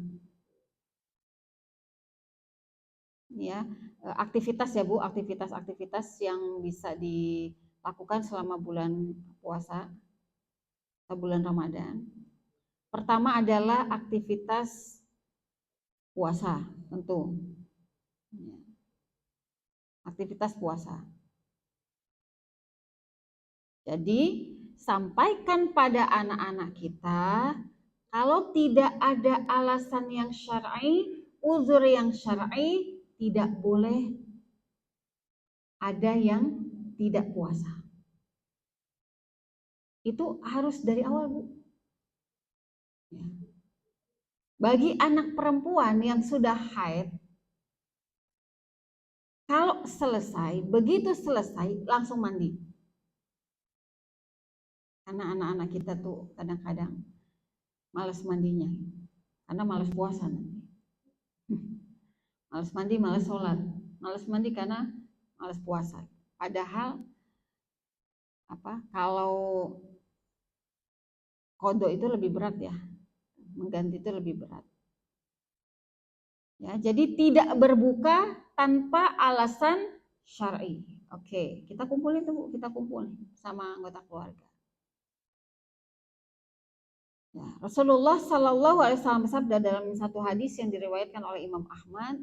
ya, aktivitas ya Bu, aktivitas-aktivitas yang bisa dilakukan selama bulan puasa atau bulan Ramadan. Pertama adalah aktivitas puasa, tentu. Aktivitas puasa. Jadi, sampaikan pada anak-anak kita, kalau tidak ada alasan yang syar'i, uzur yang syar'i, tidak boleh ada yang tidak puasa. Itu harus dari awal, Bu. Ya. Bagi anak perempuan yang sudah haid, kalau selesai, begitu selesai, langsung mandi. Karena anak-anak kita tuh kadang-kadang malas mandinya. Karena malas puasa nanti. Malas mandi, malas sholat. Malas mandi karena malas puasa. Padahal kalau qadha itu lebih berat ya. Mengganti itu lebih berat. Ya, jadi tidak berbuka tanpa alasan syar'i. Oke, kita kumpulin tuh Bu, kita kumpulin sama anggota keluarga. Ya, Rasulullah Shallallahu Alaihi Wasallam bersabda dalam satu hadis yang diriwayatkan oleh Imam Ahmad,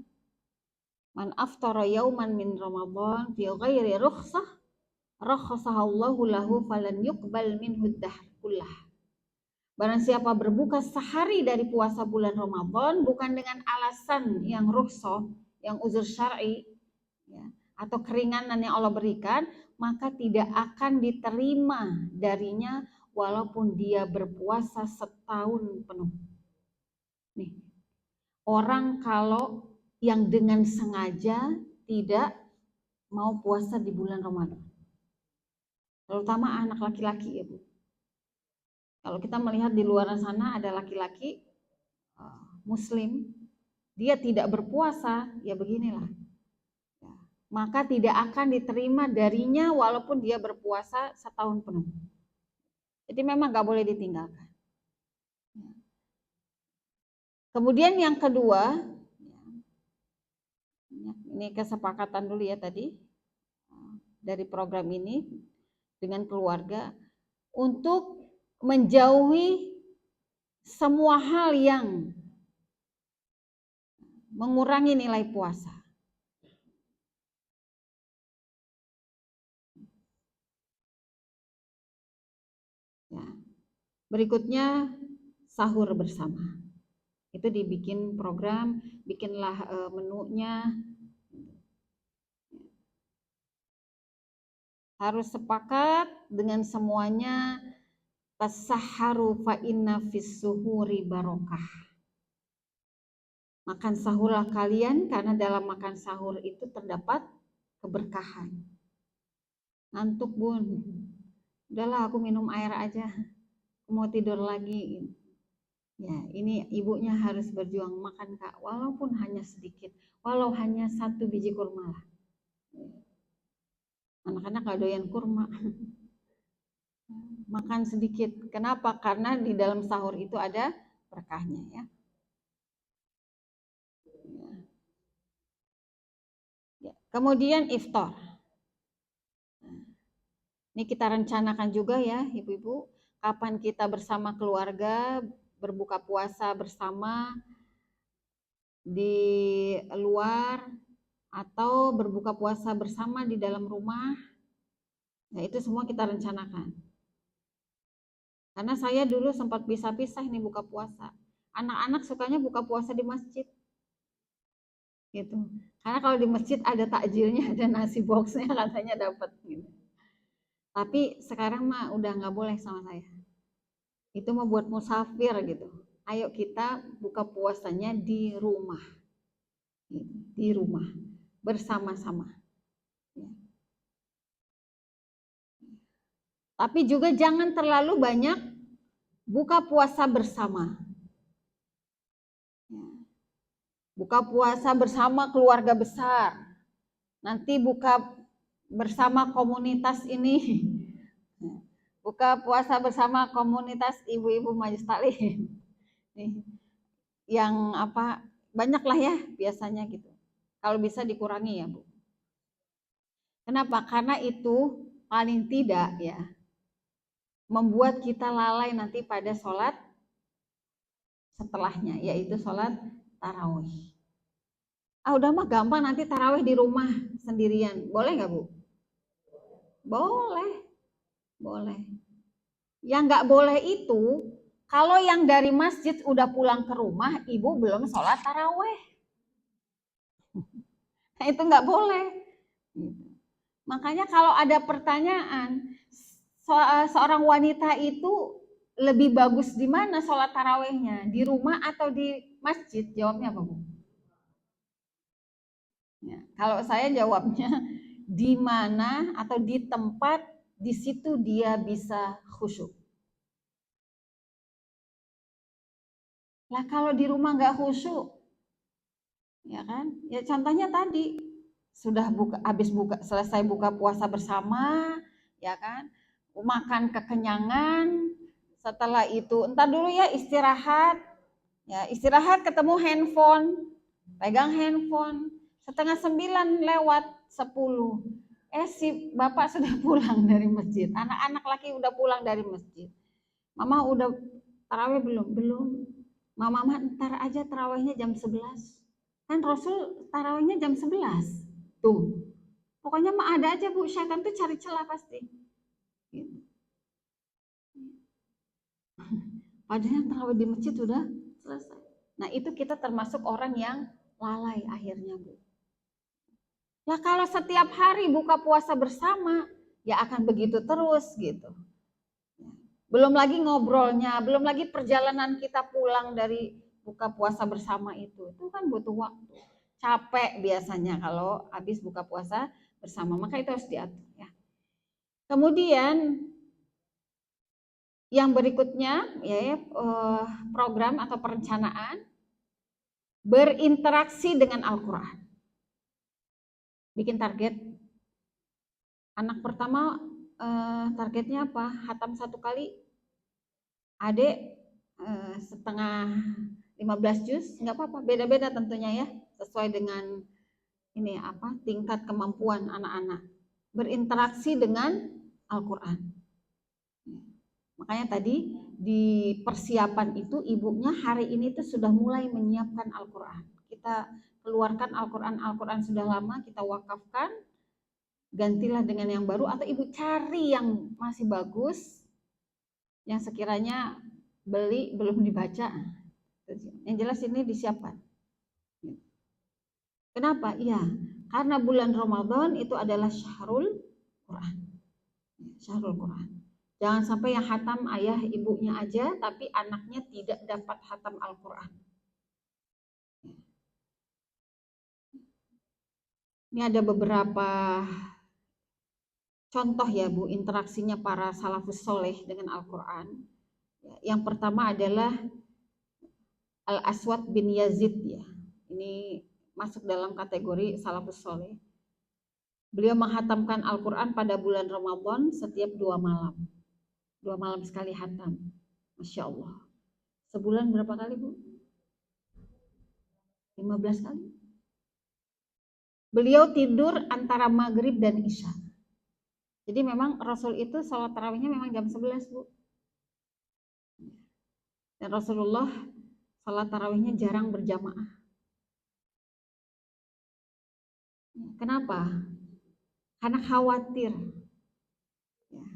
"Man aftara yauman min Ramadan fi ghairi rukhsah, rakhasahallahu lahu falan yuqbal minhu dahr kullah." Barang siapa berbuka sehari dari puasa bulan Ramadan bukan dengan alasan yang rukhsah, yang uzur syar'i, ya, atau keringanan yang Allah berikan, maka tidak akan diterima darinya walaupun dia berpuasa setahun penuh. Nih, orang kalau yang dengan sengaja tidak mau puasa di bulan Ramadan, terutama anak laki-laki ya Bu. Kalau kita melihat di luar sana ada laki-laki Muslim, dia tidak berpuasa, ya beginilah. Ya, maka tidak akan diterima darinya walaupun dia berpuasa setahun penuh. Jadi memang gak boleh ditinggalkan. Kemudian yang kedua, ini kesepakatan dulu ya tadi dari program ini dengan keluarga untuk menjauhi semua hal yang mengurangi nilai puasa. Berikutnya sahur bersama. Itu dibikin program, bikinlah menunya. Harus sepakat dengan semuanya, tasahharu fa inna fis suhuri barokah. Makan sahurlah kalian karena dalam makan sahur itu terdapat keberkahan. Ngantuk bun, udahlah aku minum air aja, aku mau tidur lagi. Ya, ini ibunya harus berjuang makan kak, walaupun hanya sedikit, walau hanya 1 biji kurma lah. Anak-anak gak doyan kurma. Makan sedikit. Kenapa? Karena di dalam sahur itu ada berkahnya ya. Kemudian iftar. Ini kita rencanakan juga ya ibu-ibu, kapan kita bersama keluarga berbuka puasa bersama di luar atau berbuka puasa bersama di dalam rumah. Nah, itu semua kita rencanakan. Karena saya dulu sempat pisah-pisah nih buka puasa. Anak-anak sukanya buka puasa di masjid. Gitu. Karena kalau di masjid ada takjilnya, ada nasi boxnya katanya dapat gitu. Tapi sekarang mah udah nggak boleh sama saya. Itu mau buat musafir gitu. Ayo kita buka puasanya di rumah. Di rumah bersama-sama. Tapi juga jangan terlalu banyak buka puasa bersama. Buka puasa bersama keluarga besar. Nanti buka bersama komunitas ini. Buka puasa bersama komunitas ibu-ibu Majelis Taklim. Yang apa, banyak lah ya biasanya gitu. Kalau bisa dikurangi ya Bu. Kenapa? Karena itu paling tidak ya membuat kita lalai nanti pada sholat setelahnya, yaitu sholat tarawih. Udah mah gampang nanti tarawih di rumah sendirian. Boleh nggak Bu? Boleh. Boleh. Yang nggak boleh itu, kalau yang dari masjid udah pulang ke rumah, ibu belum sholat tarawih. Nah, itu nggak boleh. Makanya kalau ada pertanyaan, seorang wanita itu lebih bagus di mana sholat tarawihnya? Di rumah atau di masjid? Jawabnya apa Bu? Ya, kalau saya jawabnya di mana atau di tempat di situ dia bisa khusyuk. Lah kalau di rumah nggak khusyuk, ya kan? Ya contohnya tadi sudah selesai buka puasa bersama, ya kan? Makan kekenyangan, setelah itu entar dulu ya istirahat. Ya, istirahat ketemu handphone, pegang handphone. 8:30 lewat 10. Si bapak sudah pulang dari masjid. Anak-anak laki udah pulang dari masjid. Mama udah tarawih belum? Belum. Mama ntar aja tarawihnya jam 11. Kan Rasul tarawihnya jam 11. Tuh. Pokoknya mah ada aja Bu, syaitan tuh cari celah pasti. Gitu. Padahal tarawih di masjid udah selesai. Nah, itu kita termasuk orang yang lalai akhirnya, Bu. Nah, kalau setiap hari buka puasa bersama, ya akan begitu terus gitu. Belum lagi ngobrolnya, belum lagi perjalanan kita pulang dari buka puasa bersama itu kan butuh waktu. Capek biasanya kalau habis buka puasa bersama, maka itu harus diatur ya. Kemudian yang berikutnya ya program atau perencanaan berinteraksi dengan Al-Quran. Bikin target. Anak pertama targetnya apa? Hatam 1 kali. Adik setengah 15 juz, nggak apa-apa, beda-beda tentunya ya, sesuai dengan ini apa tingkat kemampuan anak-anak berinteraksi dengan Al-Quran. Makanya tadi di persiapan itu ibunya hari ini tuh sudah mulai menyiapkan Al-Quran. Kita keluarkan Al-Quran sudah lama, kita wakafkan, gantilah dengan yang baru atau ibu cari yang masih bagus, yang sekiranya beli belum dibaca. Yang jelas ini disiapkan. Kenapa? Iya, karena bulan Ramadan itu adalah syahrul Quran. Syahrul Quran. Jangan sampai yang hatam ayah ibunya aja, tapi anaknya tidak dapat hatam Al-Quran. Ini ada beberapa contoh ya Bu, interaksinya para salafus soleh dengan Al-Quran. Yang pertama adalah Al-Aswad bin Yazid ya. Ini masuk dalam kategori salafus soleh. Beliau menghatamkan Al-Quran pada bulan Ramadan setiap 2 malam. 2 malam sekali hatam. Masya Allah. Sebulan berapa kali Bu? 15 kali. Beliau tidur antara maghrib dan isya. Jadi memang Rasul itu sholat tarawihnya memang jam 11 Bu. Dan Rasulullah sholat tarawihnya jarang berjamaah. Kenapa? Karena khawatir. Ya.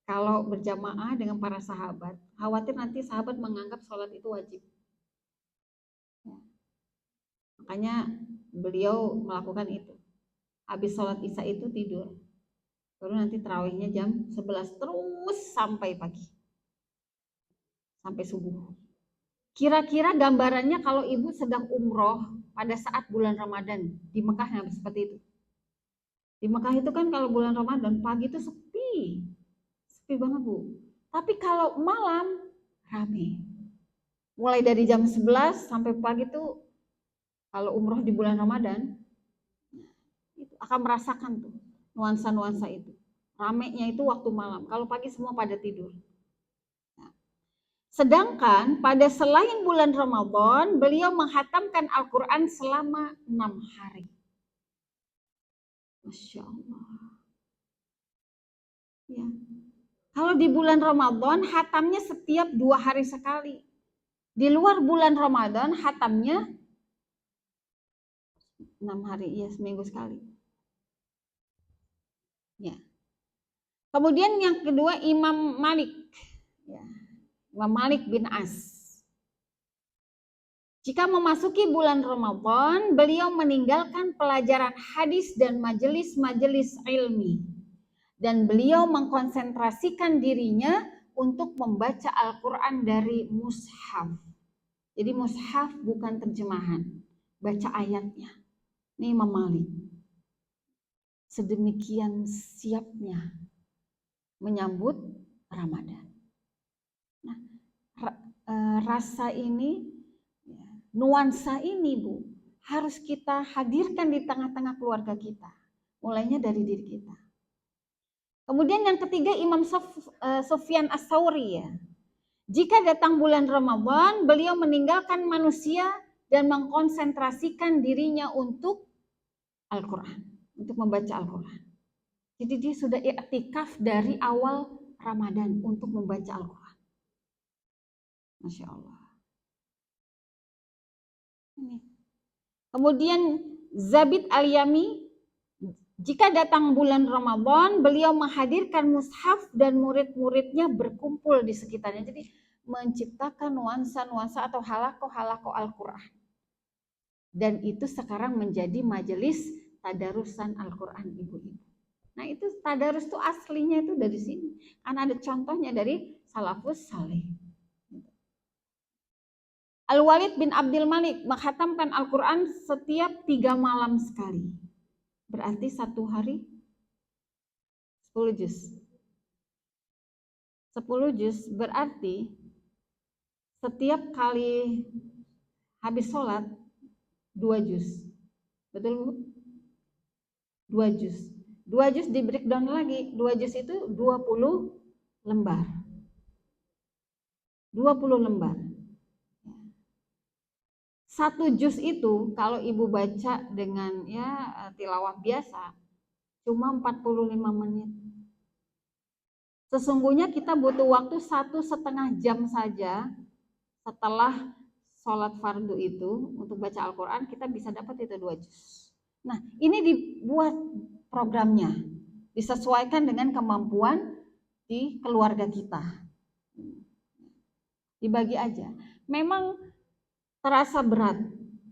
Kalau berjamaah dengan para sahabat, khawatir nanti sahabat menganggap sholat itu wajib. Ya. Makanya beliau melakukan itu. Habis sholat isya itu tidur. Baru nanti tarawihnya jam 11 terus sampai pagi. Sampai subuh. Kira-kira gambarannya kalau ibu sedang umroh pada saat bulan Ramadan di Mekah seperti itu. Di Mekah itu kan kalau bulan Ramadan pagi itu sepi. Sepi banget Bu. Tapi kalau malam rame. Mulai dari jam 11 sampai pagi itu kalau umroh di bulan Ramadan itu akan merasakan tuh nuansa-nuansa itu. Ramenya itu waktu malam. Kalau pagi semua pada tidur. Nah, sedangkan pada selain bulan Ramadan, beliau menghatamkan Al-Quran selama 6 hari. Masya Allah. Ya. Kalau di bulan Ramadan, hatamnya setiap 2 hari sekali. Di luar bulan Ramadan, hatamnya 6 hari, ya seminggu sekali. Ya. Kemudian yang kedua Imam Malik, ya. Imam Malik bin As. Jika memasuki bulan Ramadan, beliau meninggalkan pelajaran hadis dan majelis-majelis ilmi. Dan beliau mengkonsentrasikan dirinya untuk membaca Al-Quran dari mushaf. Jadi mushaf bukan terjemahan, baca ayatnya. Ini Imam Malik. Sedemikian siapnya menyambut Ramadan. Nah, rasa ini, nuansa ini Bu, harus kita hadirkan di tengah-tengah keluarga kita. Mulainya dari diri kita. Kemudian yang ketiga Imam Sufyan As-Tsauri ya. Jika datang bulan Ramadan, beliau meninggalkan manusia dan mengkonsentrasikan dirinya untuk Al-Quran, untuk membaca Al-Quran. Jadi dia sudah i'tikaf dari awal Ramadan untuk membaca Al-Quran. Masya Allah. Kemudian Zabid Al-Yami, jika datang bulan Ramadan, beliau menghadirkan mushaf dan murid-muridnya berkumpul di sekitarnya. Jadi menciptakan nuansa-nuansa atau halaqah-halaqah Al-Quran. Dan itu sekarang menjadi majelis tadarusan Al-Quran ibu-ibu. Nah itu tadarus itu aslinya itu dari sini. Karena ada contohnya dari salafus saleh. Al-Walid bin Abdul Malik menghatamkan Al-Quran setiap 3 malam sekali. Berarti 1 hari 10 juz. 10 juz berarti setiap kali habis sholat 2 juz. Betul Bu? 2 juz. 2 juz di breakdown lagi. 2 juz itu 20 lembar. 20 lembar. 1 juz itu kalau ibu baca dengan ya tilawah biasa cuma 45 menit. Sesungguhnya kita butuh waktu 1,5 jam saja setelah sholat fardu itu untuk baca Al-Quran, kita bisa dapat itu 2 juz. Nah ini dibuat programnya, disesuaikan dengan kemampuan di keluarga kita. dibagi aja. Memang terasa berat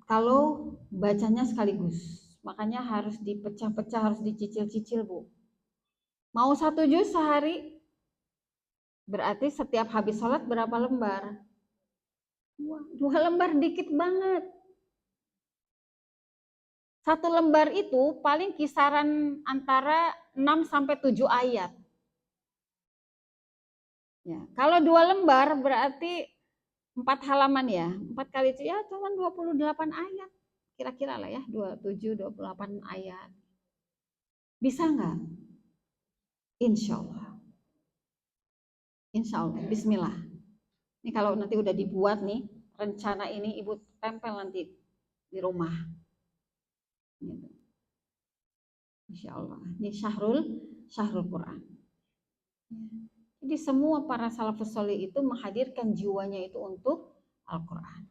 kalau bacanya sekaligus. Makanya harus dipecah-pecah, harus dicicil-cicil, Bu. Mau 1 juz sehari, berarti setiap habis sholat berapa lembar? 2 lembar dikit banget. 1 lembar itu paling kisaran antara 6 sampai 7 ayat. Ya, kalau 2 lembar berarti 4 halaman ya. 4 kali itu ya cuma 28 ayat. Kira-kira lah ya, 27, 28 ayat. Bisa nggak? Insya Allah. Insya Allah. Bismillah. Ini kalau nanti udah dibuat nih, rencana ini Ibu tempel nanti di rumah. Gitu. Insya Allah. Ini syahrul Quran. Jadi semua para salafus sholih itu menghadirkan jiwanya itu untuk Al-Quran.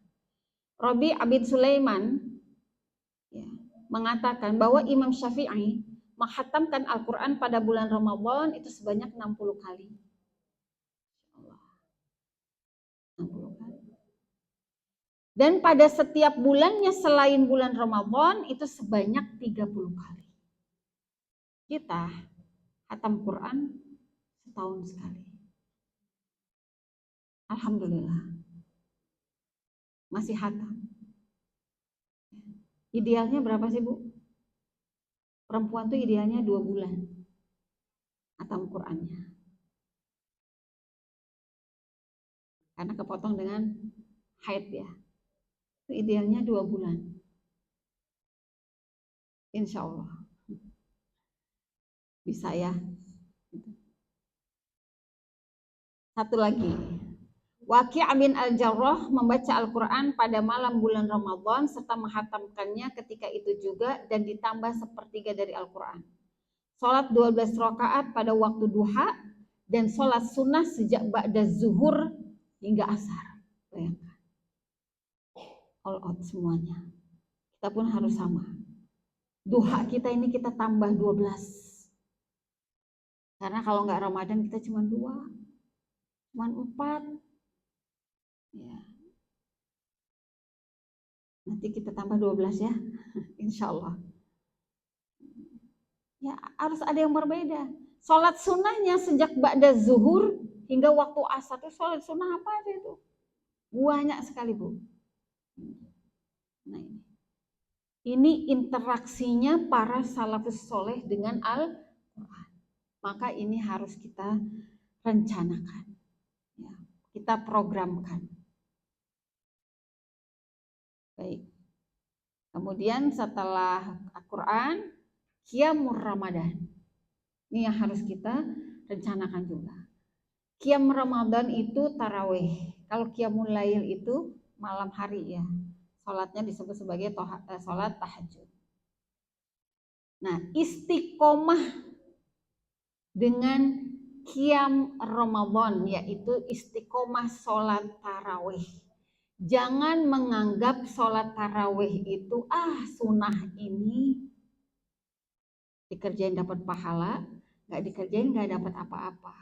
Rabi' bin Sulaiman ya, mengatakan bahwa Imam Syafi'i menghatamkan Al-Quran pada bulan Ramadan itu sebanyak 60 kali. 60 kali. Dan pada setiap bulannya selain bulan Ramadan itu sebanyak 30 kali. Kita khatam Quran setahun sekali. Alhamdulillah. Masih khatam. Idealnya berapa sih, Bu? Perempuan tuh idealnya 2 bulan khatam Qurannya. Karena kepotong dengan haid ya. Itu idealnya 2 bulan. Insya Allah. Bisa ya. Satu lagi. Waqi' bin Al-Jarrah membaca Al-Quran pada malam bulan Ramadan serta menghatamkannya ketika itu juga dan ditambah sepertiga dari Al-Quran. Sholat 12 rakaat pada waktu duha dan sholat sunnah sejak ba'da zuhur hingga asar. Bayangkan. All out semuanya. Kita pun harus sama. Duha kita ini kita tambah 12. Karena kalau nggak Ramadan kita cuma 2. Cuma 4. Ya. Nanti kita tambah 12 ya. Insya Allah. Ya harus ada yang berbeda. Sholat sunnahnya sejak ba'da zuhur hingga waktu asar itu sholat sunnah apa aja itu? Banyak sekali, Bu. Nah ini interaksinya para salafus soleh dengan Al-Quran. Maka ini harus kita rencanakan. Ya, kita programkan. Baik. Kemudian setelah Al-Quran, Qiyamul Ramadan. Ini yang harus kita rencanakan juga. Qiyam Ramadan itu tarawih. Kalau Qiyamul Lail itu malam hari ya. Sholatnya disebut sebagai sholat tahajud. Nah, istiqomah dengan Qiyam Ramadan yaitu istiqomah sholat tarawih. Jangan menganggap sholat tarawih itu sunnah ini dikerjain dapat pahala, nggak dikerjain nggak dapat apa-apa.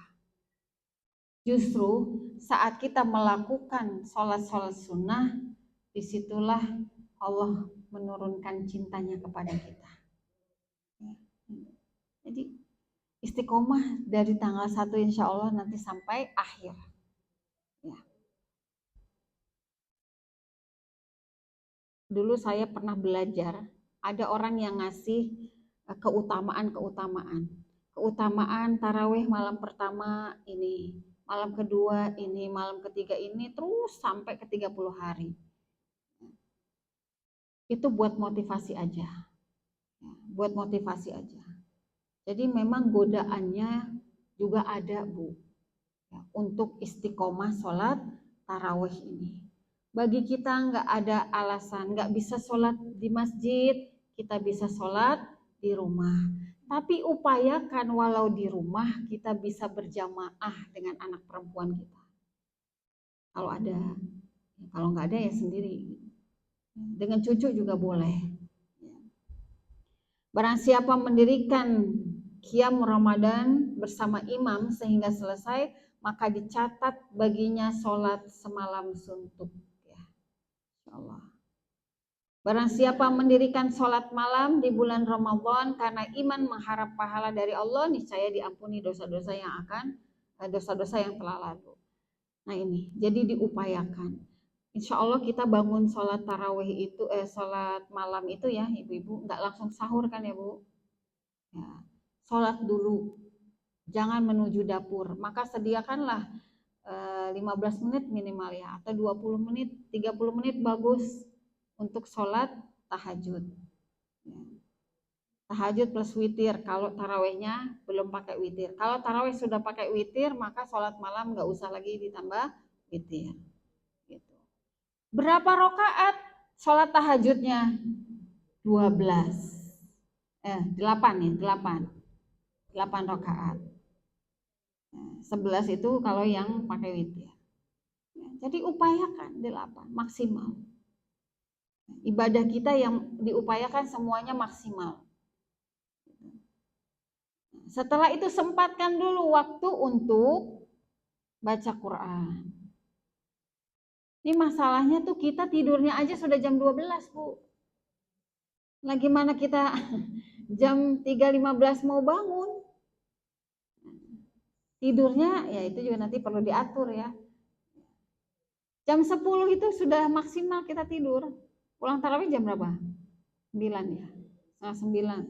Justru saat kita melakukan sholat-sholat sunnah, disitulah Allah menurunkan cintanya kepada kita. Jadi istiqomah dari tanggal 1 insya Allah nanti sampai akhir. Ya. Dulu saya pernah belajar, ada orang yang ngasih keutamaan tarawih malam pertama ini, malam kedua ini, malam ketiga ini, terus sampai ke 30 hari. Itu buat motivasi aja. Buat motivasi aja. Jadi memang godaannya juga ada, Bu. Ya, untuk istiqomah sholat tarawih ini. Bagi kita nggak ada alasan, nggak bisa sholat di masjid, kita bisa sholat di rumah. Tapi upayakan walau di rumah kita bisa berjamaah dengan anak perempuan kita. Kalau ada, kalau nggak ada ya sendiri. Dengan cucu juga boleh. Barang siapa mendirikan Qiyam Ramadan bersama imam sehingga selesai, maka dicatat baginya sholat semalam suntuk. Ya, insyaallah. Barang siapa mendirikan sholat malam di bulan Ramadan karena iman mengharap pahala dari Allah, niscaya diampuni dosa-dosa yang telah lalu. Nah ini, jadi diupayakan. Insya Allah kita bangun sholat tarawih itu, sholat malam itu ya ibu-ibu, nggak langsung sahur kan ya Bu? Ya, sholat dulu, jangan menuju dapur. Maka sediakanlah 15 menit minimal ya, atau 20 menit, 30 menit bagus untuk sholat tahajud. Ya. Tahajud plus witir, kalau tarawihnya belum pakai witir. Kalau tarawih sudah pakai witir, maka sholat malam nggak usah lagi ditambah witir. Gitu. Berapa rakaat sholat tahajudnya? 12. 8 nih, 8 rakaat. 11 itu kalau yang pakai witir. Jadi upayakan 8 maksimal. Ibadah kita yang diupayakan semuanya maksimal. Setelah itu sempatkan dulu waktu untuk baca Quran. Ini masalahnya tuh kita tidurnya aja sudah jam 12 Bu. Lagi mana kita jam 3.15 mau bangun. Tidurnya ya itu juga nanti perlu diatur ya. Jam 10 itu sudah maksimal kita tidur. Pulang tarawih jam berapa? 9 ya. Setengah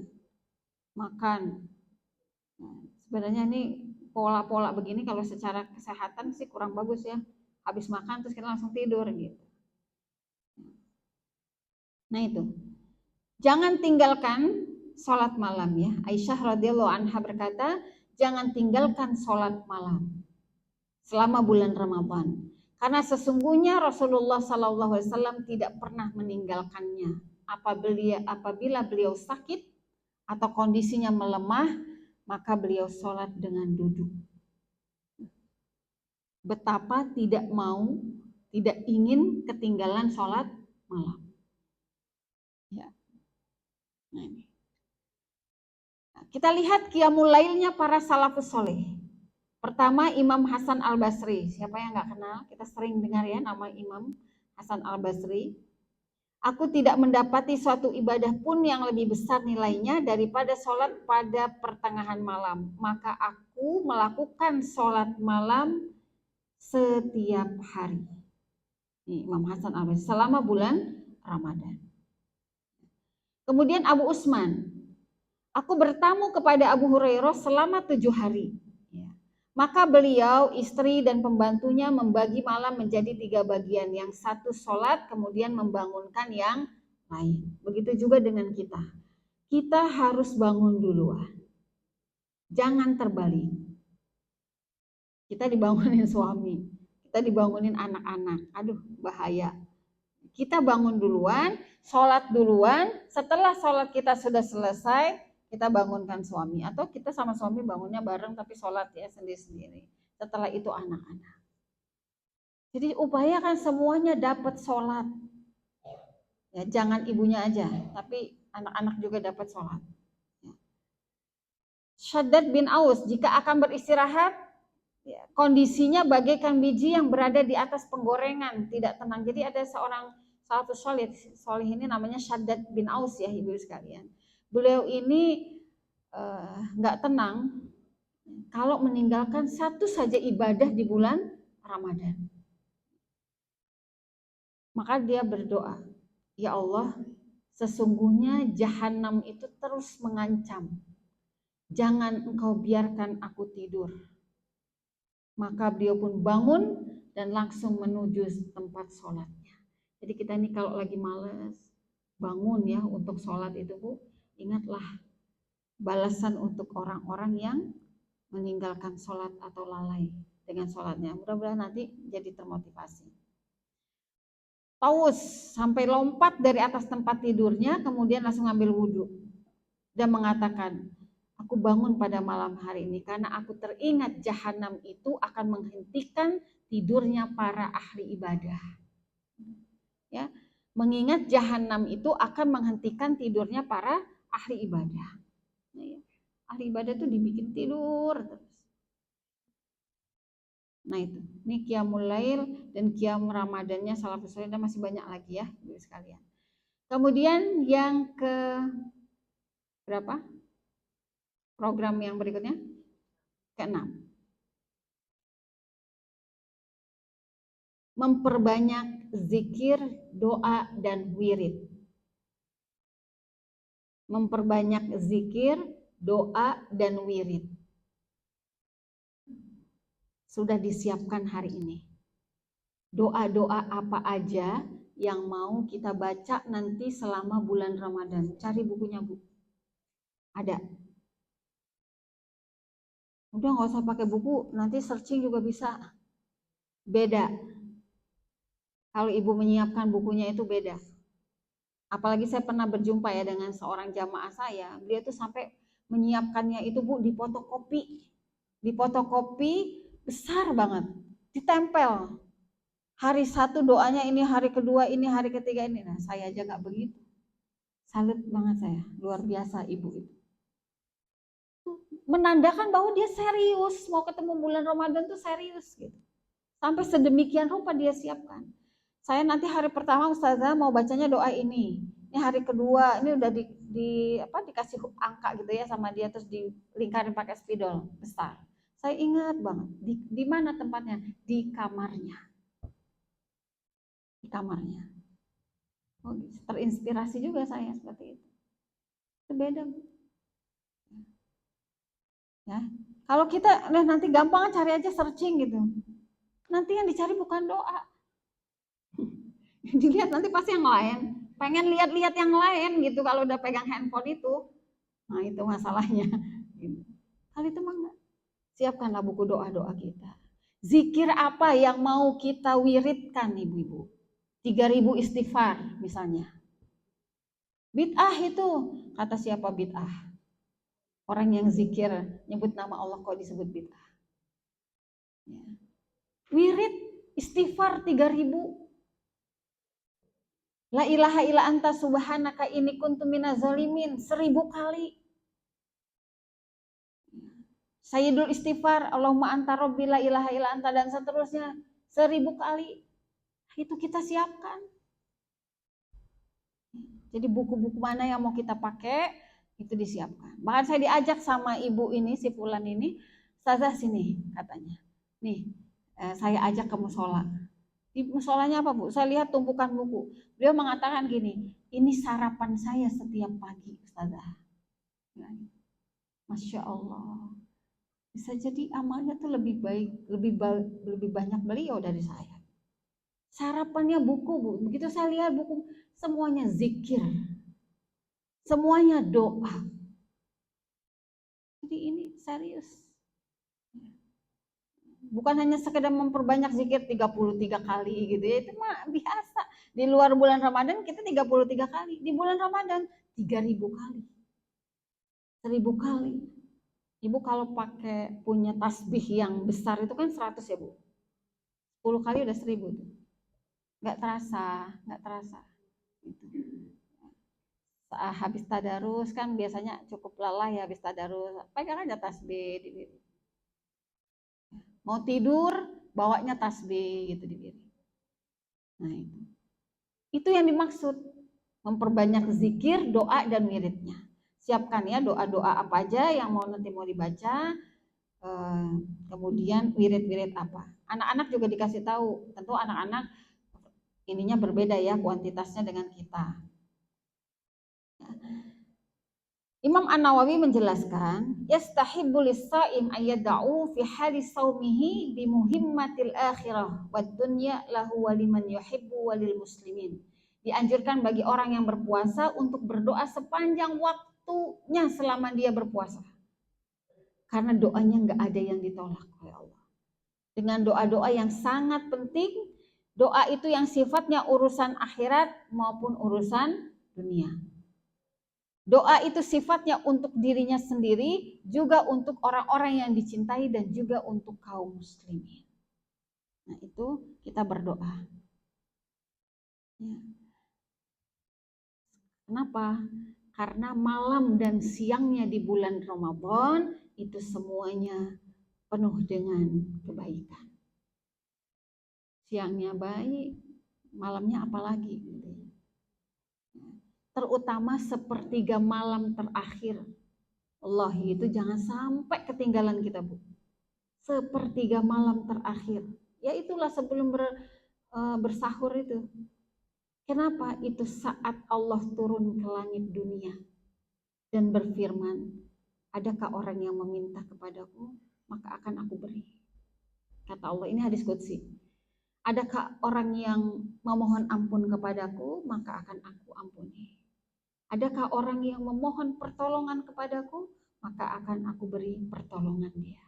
9. Makan. Nah, sebenarnya ini pola-pola begini kalau secara kesehatan sih kurang bagus ya. Habis makan terus kita langsung tidur gitu. Nah itu. Jangan tinggalkan sholat malam ya. Aisyah radhiyallahu anha berkata, jangan tinggalkan sholat malam selama bulan Ramadan. Karena sesungguhnya Rasulullah SAW tidak pernah meninggalkannya. Apabila beliau sakit atau kondisinya melemah, maka beliau sholat dengan duduk. Betapa tidak ingin ketinggalan sholat malam. Ya. Nah, ini. Kita lihat qiyamul lailnya para salafus soleh. Pertama Imam Hasan Al-Basri. Siapa yang nggak kenal? Kita sering dengar ya nama Imam Hasan Al-Basri. Aku tidak mendapati suatu ibadah pun yang lebih besar nilainya daripada sholat pada pertengahan malam. Maka aku melakukan sholat malam setiap hari. Ini Imam Hasan Al-Basri selama bulan Ramadan. Kemudian Abu Usman. Aku bertamu kepada Abu Hurairah selama 7 hari. Maka beliau, istri dan pembantunya membagi malam menjadi 3 bagian. Yang satu sholat, kemudian membangunkan yang lain. Begitu juga dengan kita. Kita harus bangun duluan. Jangan terbalik. Kita dibangunin suami. Kita dibangunin anak-anak. Aduh, bahaya. Kita bangun duluan, sholat duluan. Setelah sholat kita sudah selesai, kita bangunkan suami, atau kita sama suami bangunnya bareng tapi sholat ya sendiri-sendiri. Setelah itu anak-anak. Jadi upayakan semuanya dapat sholat. Ya, jangan ibunya aja, tapi anak-anak juga dapat sholat. Ya. Shaddad bin Aus jika akan beristirahat, ya, kondisinya bagaikan biji yang berada di atas penggorengan, tidak tenang. Jadi ada seorang salafus soleh ini namanya Shaddad bin Aus ya ibu sekalian. Beliau ini nggak tenang kalau meninggalkan satu saja ibadah di bulan Ramadan. Maka dia berdoa, ya Allah, sesungguhnya jahanam itu terus mengancam. Jangan engkau biarkan aku tidur. Maka beliau pun bangun dan langsung menuju tempat sholatnya. Jadi kita ini kalau lagi malas bangun ya untuk sholat itu Bu, ingatlah balasan untuk orang-orang yang meninggalkan sholat atau lalai dengan sholatnya. Mudah-mudahan nanti jadi termotivasi. Taus sampai lompat dari atas tempat tidurnya, kemudian langsung ambil wudhu dan mengatakan, aku bangun pada malam hari ini karena aku teringat jahanam itu akan menghentikan tidurnya para ahli ibadah. Ya, mengingat jahanam itu akan menghentikan tidurnya para ahli ibadah. Ahli ibadah itu dibikin tidur terus. Nah itu, ini Qiyamul Lail dan Qiyam Ramadannya salafus saleh, dan masih banyak lagi ya Ibu sekalian. Kemudian yang ke berapa? Program yang berikutnya ke-6. Memperbanyak zikir, doa, dan wirid. Memperbanyak zikir, doa, dan wirid. Sudah disiapkan hari ini. Doa-doa apa aja yang mau kita baca nanti selama bulan Ramadan. Cari bukunya, Bu. Ada. Udah nggak usah pakai buku, nanti searching juga bisa. Beda. Kalau Ibu menyiapkan bukunya itu beda. Apalagi saya pernah berjumpa ya dengan seorang jamaah saya, beliau tuh sampai menyiapkannya itu Bu di fotokopi besar banget, ditempel. Hari satu doanya ini, hari kedua ini, hari ketiga ini. Nah saya aja nggak begitu. Salut banget saya, luar biasa Ibu itu. Menandakan bahwa dia serius mau ketemu bulan Ramadan tuh serius gitu. Sampai sedemikian rupa dia siapkan. Saya nanti hari pertama Ustazah mau bacanya doa ini. Ini hari kedua, ini udah dikasih angka gitu ya sama dia, terus dilingkarin pakai spidol besar. Saya ingat banget di mana tempatnya? Di kamarnya. Di kamarnya. Oh, terinspirasi juga saya seperti itu. Itu beda. Ya. Kalau kita nanti gampang cari aja searching gitu. Nanti yang dicari bukan doa. Dilihat nanti pasti yang lain. Pengen lihat-lihat yang lain gitu kalau udah pegang handphone itu. Nah itu masalahnya. Hal itu mah enggak. Siapkanlah buku doa-doa kita. Zikir apa yang mau kita wiridkan ibu-ibu? 3000 istighfar misalnya. Bid'ah itu, kata siapa bid'ah? Orang yang zikir nyebut nama Allah kok disebut bid'ah. Ya. Wirid istighfar 3000. La ilaha illa anta subhanaka inni kuntu minaz zalimin 1000 kali. Sayyidul istighfar Allahumma anta rabbi la ilaha illa anta dan seterusnya 1000 kali. Itu kita siapkan. Jadi buku-buku mana yang mau kita pakai itu disiapkan. Bahkan saya diajak sama ibu ini, si Fulan ini, Ustazah sini katanya. Nih, saya ajak ke musola. Di musolanya apa Bu? Saya lihat tumpukan buku. Beliau mengatakan gini, ini sarapan saya setiap pagi Ustazah. Masya Allah. Bisa jadi amalnya tuh lebih baik, lebih banyak beliau dari saya. Sarapannya buku Bu. Begitu saya lihat buku, semuanya zikir. Semuanya doa. Jadi ini serius. Bukan hanya sekedar memperbanyak zikir 33 kali gitu ya, itu mah biasa. Di luar bulan Ramadan kita 33 kali, di bulan Ramadan 3000 kali. 1000 kali. Ibu kalau pakai punya tasbih yang besar itu kan 100 ya Bu. 10 kali udah 1000 tuh. Nggak terasa. Gitu. Habis tadarus kan biasanya cukup lelah ya habis tadarus. Pegang aja tasbih di diri. Mau tidur bawanya tasbih gitu di diri. Nah itu. Itu yang dimaksud memperbanyak zikir, doa dan wiridnya. Siapkan ya doa-doa apa aja yang nanti mau dibaca. Kemudian wirid-wirid apa. Anak-anak juga dikasih tahu. Tentu anak-anak ininya berbeda ya kuantitasnya dengan kita. Imam An-Nawawi menjelaskan, yastahibu lis-shaim ayyad'u fi hali saumihi bi muhimmatil akhirah wad dunya lahu wa liman yuhibbu walil muslimin. Dianjurkan bagi orang yang berpuasa untuk berdoa sepanjang waktunya selama dia berpuasa. Karena doanya enggak ada yang ditolak oleh Allah. Dengan doa-doa yang sangat penting, doa itu yang sifatnya urusan akhirat maupun urusan dunia. Doa itu sifatnya untuk dirinya sendiri, juga untuk orang-orang yang dicintai dan juga untuk kaum muslimin. Nah itu kita berdoa. Ya. Kenapa? Karena malam dan siangnya di bulan Ramadan itu semuanya penuh dengan kebaikan. siangnya baik, malamnya apalagi gitu ya. Terutama sepertiga malam terakhir. Allah itu jangan sampai ketinggalan kita, Bu. Sepertiga malam terakhir. Ya itulah sebelum bersahur itu. Kenapa? Itu saat Allah turun ke langit dunia dan berfirman, adakah orang yang meminta kepadaku, maka akan aku beri. Kata Allah, ini hadis qudsi. Adakah orang yang memohon ampun kepadaku, maka akan aku ampuni. Adakah orang yang memohon pertolongan kepadaku, maka akan aku beri pertolongan dia.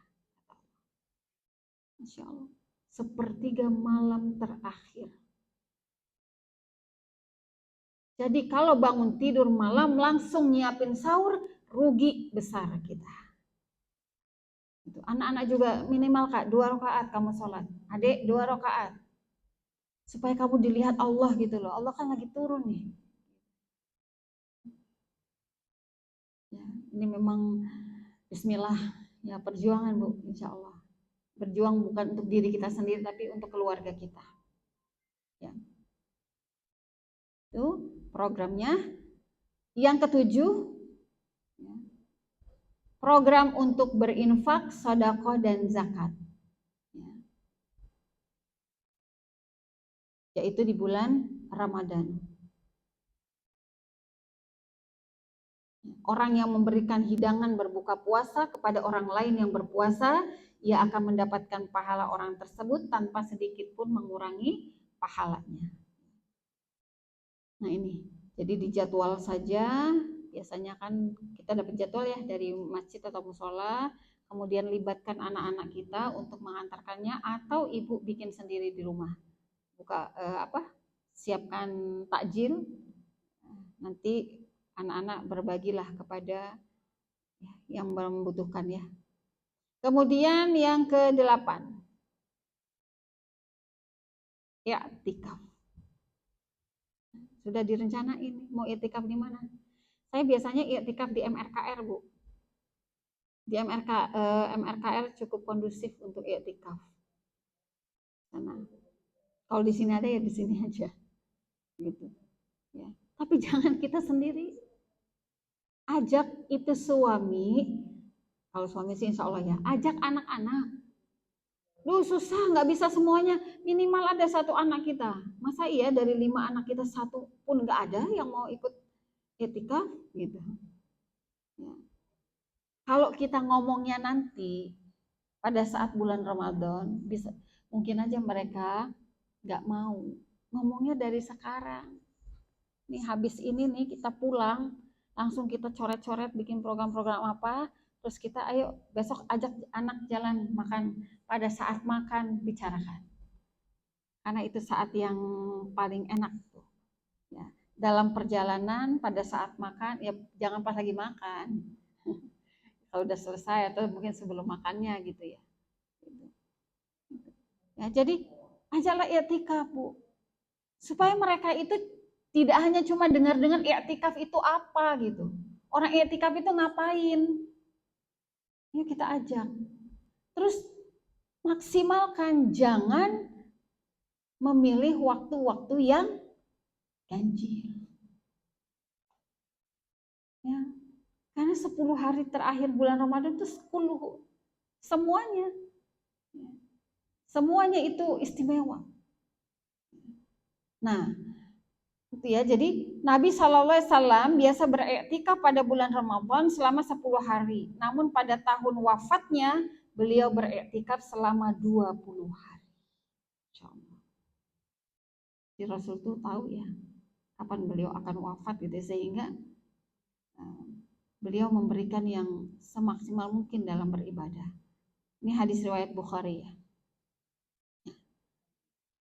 Insya Allah. Sepertiga malam terakhir. Jadi kalau bangun tidur malam langsung nyiapin sahur, rugi besar kita. Anak-anak juga minimal Kak 2 rakaat kamu sholat. Adik 2 rakaat. Supaya kamu dilihat Allah gitu loh. Allah kan lagi turun nih. Ya, ini memang bismillah ya, perjuangan Bu, insya Allah. Berjuang bukan untuk diri kita sendiri tapi untuk keluarga kita. Ya. Itu programnya. Yang ketujuh, ya, program untuk berinfak, sedekah dan zakat. Ya. Yaitu di bulan Ramadan. Orang yang memberikan hidangan berbuka puasa kepada orang lain yang berpuasa, ia akan mendapatkan pahala orang tersebut tanpa sedikit pun mengurangi pahalanya. Nah ini, jadi dijadwal saja. Biasanya kan kita dapat jadwal ya dari masjid atau musola, kemudian libatkan anak-anak kita untuk mengantarkannya atau ibu bikin sendiri di rumah. Siapkan takjil, nanti anak-anak berbagilah kepada yang membutuhkan ya. Kemudian yang ke-8, i'tikaf. Sudah direncanain mau i'tikaf di mana? Saya biasanya i'tikaf di MRKR, Bu. Di MRKR cukup kondusif untuk i'tikaf. Karena kalau di sini ada ya di sini aja. Gitu. Ya. Tapi jangan kita sendiri. Ajak itu suami, kalau suami sih insya Allah ya, ajak anak-anak. Duh susah, nggak bisa semuanya. Minimal ada 1 anak kita. Masa iya dari 5 anak kita 1 pun nggak ada yang mau ikut i'tikaf gitu. Ya. Kalau kita ngomongnya nanti pada saat bulan Ramadan, bisa mungkin aja mereka nggak mau. Ngomongnya dari sekarang. Nih habis ini nih kita pulang, langsung kita coret-coret bikin program-program apa, terus kita ayo besok ajak anak jalan makan. Pada saat makan bicarakan. Karena itu saat yang paling enak tuh. Ya. Dalam perjalanan pada saat makan, ya jangan pas lagi makan. Kalau udah selesai atau mungkin sebelum makannya gitu ya. Ya jadi ajaklah i'tikaf, Bu. Supaya mereka itu tidak hanya cuma dengar-dengar i'tikaf itu apa gitu. Orang i'tikaf itu ngapain? Ya kita ajak. Terus maksimalkan, jangan memilih waktu-waktu yang ganjil. Ya. Karena 10 hari terakhir bulan Ramadan itu 10 semuanya. Semuanya itu istimewa. Nah, itu ya. Jadi Nabi SAW biasa beriktikaf pada bulan Ramadan selama 10 hari. Namun pada tahun wafatnya beliau beriktikaf selama 20 hari. Jadi Rasul itu tahu ya kapan beliau akan wafat gitu, sehingga beliau memberikan yang semaksimal mungkin dalam beribadah. Ini hadis riwayat Bukhari ya.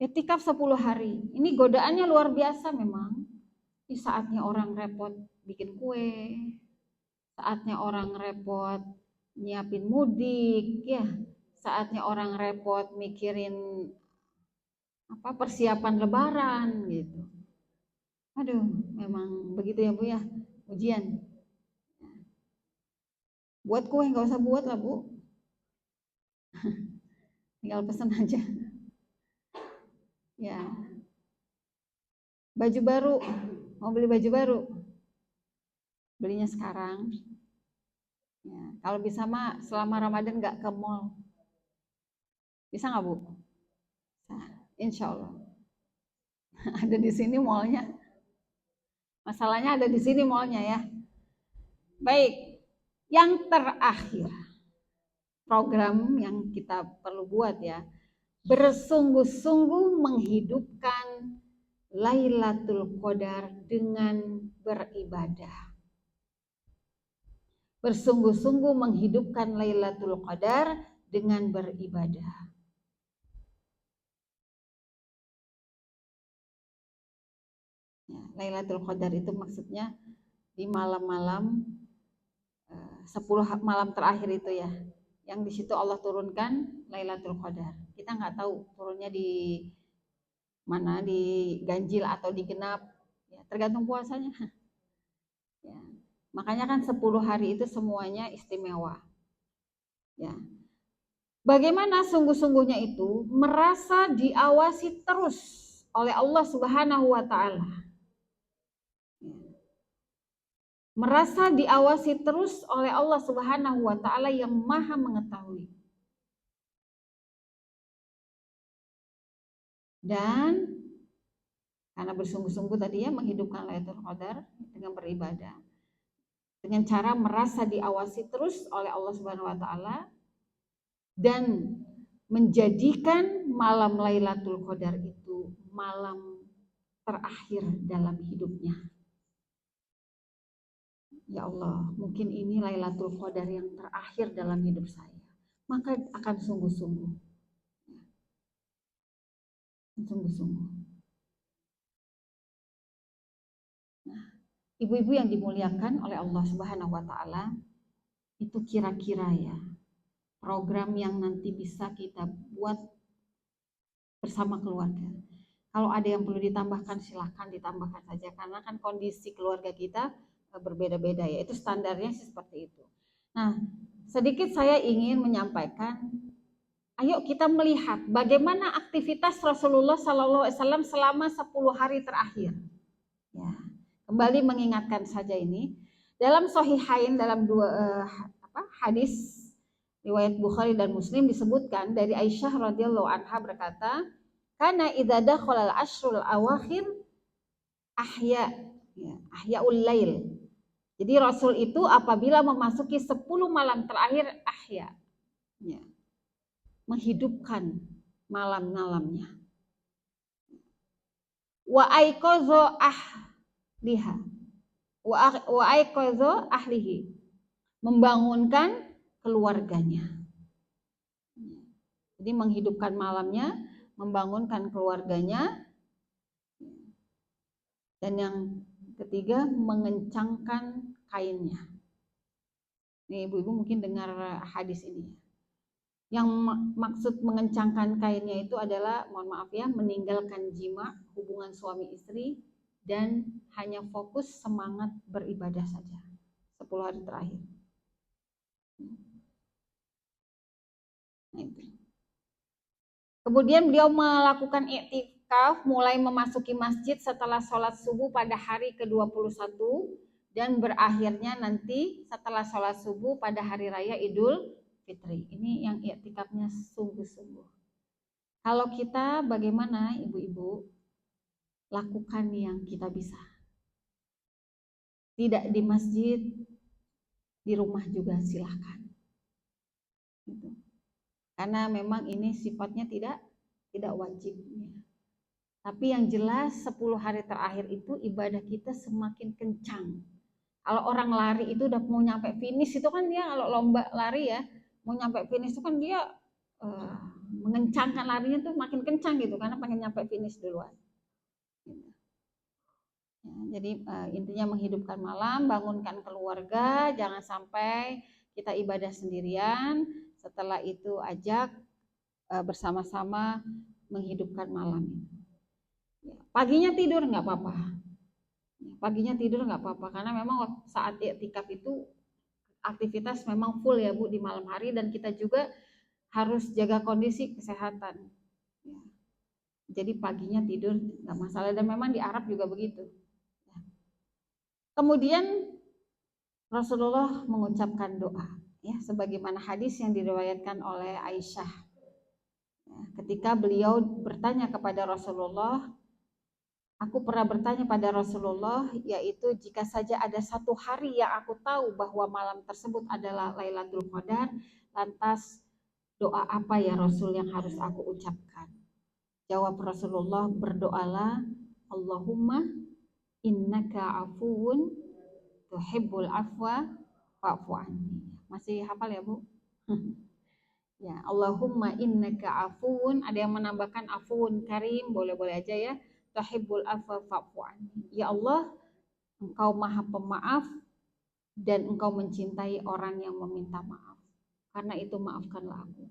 I'tikaf 10 hari. Ini godaannya luar biasa memang. Di saatnya orang repot bikin kue, saatnya orang repot nyiapin mudik ya, saatnya orang repot mikirin persiapan lebaran gitu. Aduh, memang begitu ya Bu ya, ujian. Buat kue nggak usah buat lah Bu, tinggal pesan aja. Ya, baju baru, mau beli baju baru, belinya sekarang. Ya, kalau bisa mah selama Ramadan nggak ke mall, bisa nggak Bu? Nah, insya Allah. Ada di sini mallnya. Masalahnya ada di sini mallnya ya. Baik, yang terakhir program yang kita perlu buat ya, bersungguh-sungguh menghidupkan Lailatul Qadar dengan beribadah. Bersungguh-sungguh menghidupkan Lailatul Qadar dengan beribadah. Ya, Lailatul Qadar itu maksudnya di malam-malam 10 malam terakhir itu ya, yang di situ Allah turunkan Lailatul Qadar. Kita nggak tahu turunnya di mana, di ganjil atau di genap, ya, tergantung puasanya. Ya. Makanya kan 10 hari itu semuanya istimewa. Ya. Bagaimana sungguh-sungguhnya itu merasa diawasi terus oleh Allah Subhanahu wa taala. Merasa diawasi terus oleh Allah Subhanahu wa taala yang Maha mengetahui. Dan karena bersungguh-sungguh tadi ya menghidupkan Lailatul Qadar dengan beribadah. Dengan cara merasa diawasi terus oleh Allah Subhanahu wa taala dan menjadikan malam Lailatul Qadar itu malam terakhir dalam hidupnya. Ya Allah, mungkin ini Lailatul Qadar yang terakhir dalam hidup saya. Maka akan sungguh-sungguh. Sungguh-sungguh. Nah, ibu-ibu yang dimuliakan oleh Allah Subhanahu wa taala, itu kira-kira ya program yang nanti bisa kita buat bersama keluarga. Kalau ada yang perlu ditambahkan silahkan ditambahkan saja karena kan kondisi keluarga kita berbeda-beda ya, itu standarnya seperti itu. Nah, sedikit saya ingin menyampaikan, ayo kita melihat bagaimana aktivitas Rasulullah SAW selama 10 hari terakhir. Ya, kembali mengingatkan saja ini dalam Sahihain, dalam dua hadis riwayat Bukhari dan Muslim disebutkan dari Aisyah radhiyallahu anha berkata, karena idza dakhala al-ashrul awakhir ahya, ya, ahyaul lail. Jadi Rasul itu apabila memasuki 10 malam terakhir ahya, ya, menghidupkan malam-malamnya. Wa aiqadha ahliha. Wa aiqadha ahlihi. Membangunkan keluarganya. Jadi menghidupkan malamnya, membangunkan keluarganya. Dan yang ketiga, mengencangkan kainnya. Nih ibu-ibu mungkin dengar hadis ini. Yang maksud mengencangkan kainnya itu adalah, mohon maaf ya, meninggalkan jima, hubungan suami istri, dan hanya fokus semangat beribadah saja 10 hari terakhir. Nah, itu. Kemudian beliau melakukan i'tikaf mulai memasuki masjid setelah sholat subuh pada hari ke-21 dan berakhirnya nanti setelah sholat subuh pada hari raya Idul Fitri. Ini yang i'tikafnya sungguh-sungguh. Kalau kita bagaimana ibu-ibu? Lakukan yang kita bisa. Tidak di masjid, di rumah juga silahkan. Gitu. Karena memang ini sifatnya tidak wajib. Tapi yang jelas 10 hari terakhir itu ibadah kita semakin kencang. Kalau orang lari itu udah mau nyampe finish itu kan dia, kalau lomba lari ya, mau nyampe finish itu kan dia mengencangkan larinya tuh makin kencang gitu karena pengen nyampe finish duluan. Ya, jadi intinya menghidupkan malam, bangunkan keluarga, jangan sampai kita ibadah sendirian. Setelah itu ajak bersama-sama menghidupkan malam. Ya, paginya tidur nggak apa-apa. Paginya tidur nggak apa-apa karena memang saat i'tikaf itu aktivitas memang full ya Bu di malam hari dan kita juga harus jaga kondisi kesehatan. Ya. Jadi paginya tidur nggak masalah, dan memang di Arab juga begitu. Kemudian Rasulullah mengucapkan doa, ya, sebagaimana hadis yang diriwayatkan oleh Aisyah. Ya, ketika beliau bertanya kepada Rasulullah, aku pernah bertanya pada Rasulullah, yaitu jika saja ada satu hari yang aku tahu bahwa malam tersebut adalah Lailatul Qadar, lantas doa apa ya Rasul yang harus aku ucapkan? Jawab Rasulullah, berdoalah, Allahumma innaka afuwun tuhibbul afwa fa'fu anni. Masih hafal ya, Bu? Ya, Allahumma innaka afuwun, ada yang menambahkan afuwun karim, boleh-boleh aja ya. Tuhibbul afwa fa'fu anni. Ya Allah, Engkau Maha Pemaaf dan Engkau mencintai orang yang meminta maaf. Karena itu maafkanlah aku.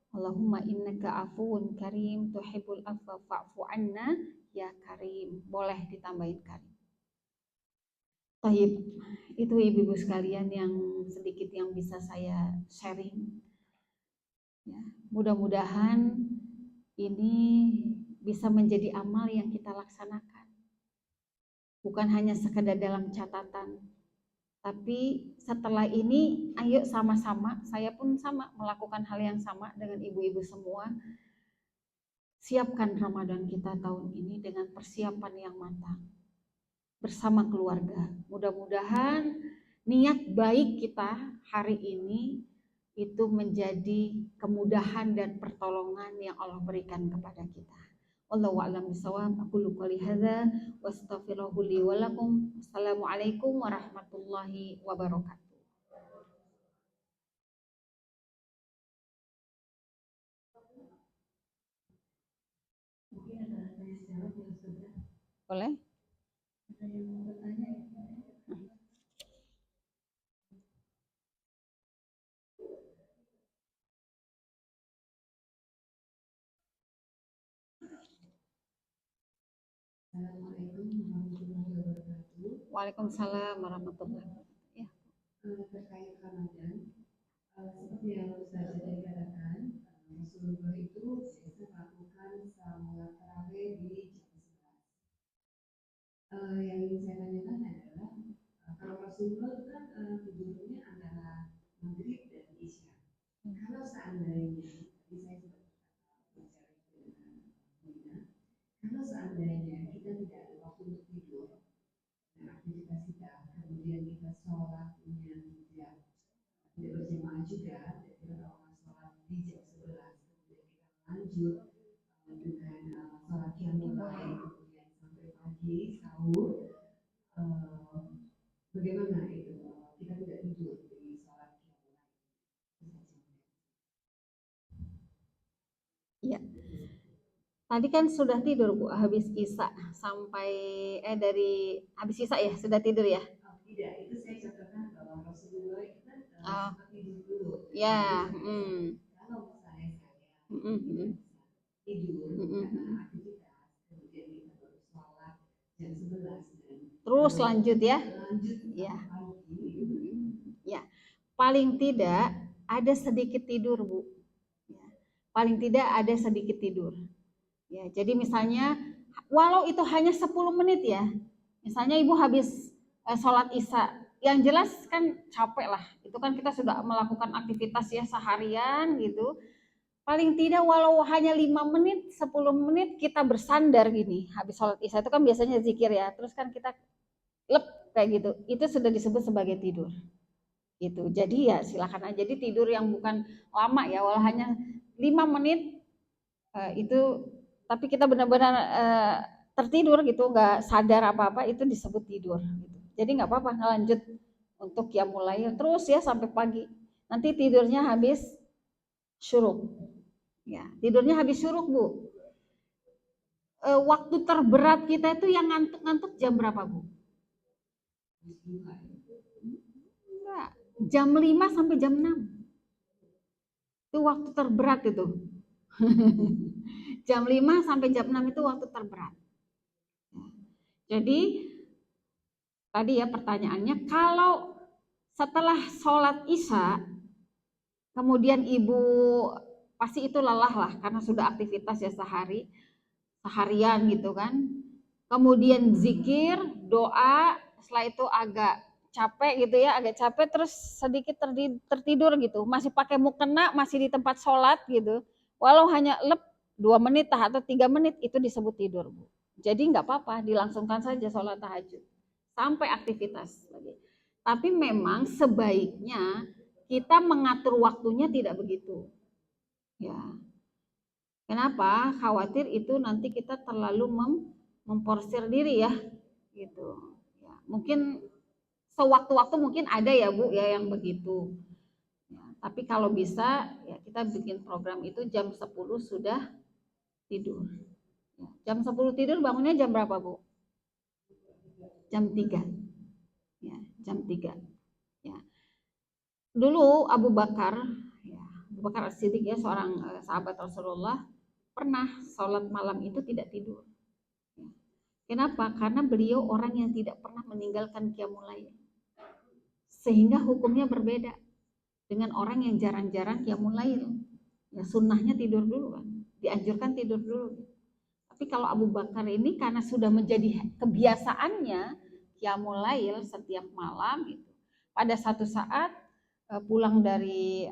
Allahumma innaka afuwun karim tuhibbul afwa fa'fu anna ya karim. Boleh ditambahin karim. Taib, itu ibu-ibu sekalian yang sedikit yang bisa saya sharing. Ya, mudah-mudahan ini bisa menjadi amal yang kita laksanakan. Bukan hanya sekedar dalam catatan, tapi setelah ini ayo sama-sama, saya pun sama melakukan hal yang sama dengan ibu-ibu semua. Siapkan Ramadan kita tahun ini dengan persiapan yang matang bersama keluarga. Mudah-mudahan niat baik kita hari ini itu menjadi kemudahan dan pertolongan yang Allah berikan kepada kita. Wallahu a'lam bishawab. Aqulu qouli hadza wa astaghfiruhu li wa lakum. Assalamualaikum warahmatullahi wabarakatuh. Boleh? Assalamualaikum warahmatullahi wabarakatuh. Waalaikumsalam warahmatullahi wabarakatuh. Ya. Terkait Ramadan, seperti yang Ustaz tadi katakan, Rasulullah itu biasa melakukan salat tarawih di jam 11. Yang ingin saya tanyakan adalah, kalau Rasulullah itu kan tidurnya antara maghrib dan isya. Kalau seandainya, tadi saya sempat bicara dengan Nina, kalau seandainya kita tidak ada waktu untuk tidur, aktivitas kita, kemudian kita sholatnya tidak berjamaah juga, jadi kalau sholat di jam 11, kemudian kita lanjut dengan sholat qiyamul lail, kemudian sampai pagi sahur, bagaimana itu kita tidak tidur di sholat qiyamul lail? Ya. Tadi kan sudah tidur Bu, habis Isya sampai dari habis Isya ya sudah tidur ya? Tidak, itu saya contohkan bahwa Rasulullah itu kan sempat tidur dulu. Ya, Kalau misalnya saya tidur karena aktivitas, kemudian kita baru sholat jam 11 dan terus lanjut ya? Lanjut Ya. pagi. Ya, paling tidak ada sedikit tidur Bu. Ya. Paling tidak ada sedikit tidur. Ya, jadi misalnya walau itu hanya 10 menit ya. Misalnya Ibu habis sholat Isya, yang jelas kan capek lah. Itu kan kita sudah melakukan aktivitas ya seharian gitu. Paling tidak walau hanya 5 menit, 10 menit kita bersandar gini. Habis sholat Isya itu kan biasanya zikir ya. Terus kan kita lep kayak gitu. Itu sudah disebut sebagai tidur. Gitu. Jadi ya silakan aja. Jadi tidur yang bukan lama ya, walau hanya 5 menit itu, tapi kita benar-benar tertidur gitu, nggak sadar apa-apa, itu disebut tidur gitu. Jadi nggak apa-apa, lanjut untuk qiyamul lail terus ya sampai pagi. Nanti tidurnya habis syuruk. Ya, tidurnya habis syuruk Bu. Waktu terberat kita itu yang ngantuk-ngantuk jam berapa Bu? Enggak, jam 5 sampai jam 6. Itu waktu terberat itu. Jam 5 sampai jam 6 itu waktu terberat. Jadi tadi ya pertanyaannya, kalau setelah sholat Isya kemudian Ibu pasti itu lelah lah karena sudah aktivitas ya seharian gitu kan. Kemudian zikir, doa, setelah itu agak capek gitu ya, agak capek terus sedikit tertidur gitu. Masih pakai mukena, masih di tempat sholat gitu. Walau hanya 2 menit atau 3 menit itu disebut tidur, Bu. Jadi nggak apa-apa, dilangsungkan saja sholat tahajud sampai aktivitas lagi. Tapi memang sebaiknya kita mengatur waktunya tidak begitu. Ya. Kenapa? Khawatir itu nanti kita terlalu memporsir diri ya, gitu. Ya, mungkin sewaktu-waktu mungkin ada ya Bu ya yang begitu. Ya, tapi kalau bisa ya kita bikin program itu jam 10 sudah tidur. Ya, jam 10 tidur bangunnya jam berapa Bu? Jam 3. Ya, jam 3. Ya. Dulu Abu Bakar, ya, Abu Bakar As-Siddiq ya seorang sahabat Rasulullah pernah sholat malam itu tidak tidur. Ya. Kenapa? Karena beliau orang yang tidak pernah meninggalkan qiyamul lail. Sehingga hukumnya berbeda dengan orang yang jarang-jarang qiyamul lail. Ya sunnahnya tidur dulu kan, dianjurkan tidur dulu. Tapi kalau Abu Bakar ini karena sudah menjadi kebiasaannya qiyamul lail setiap malam gitu. Pada satu saat pulang dari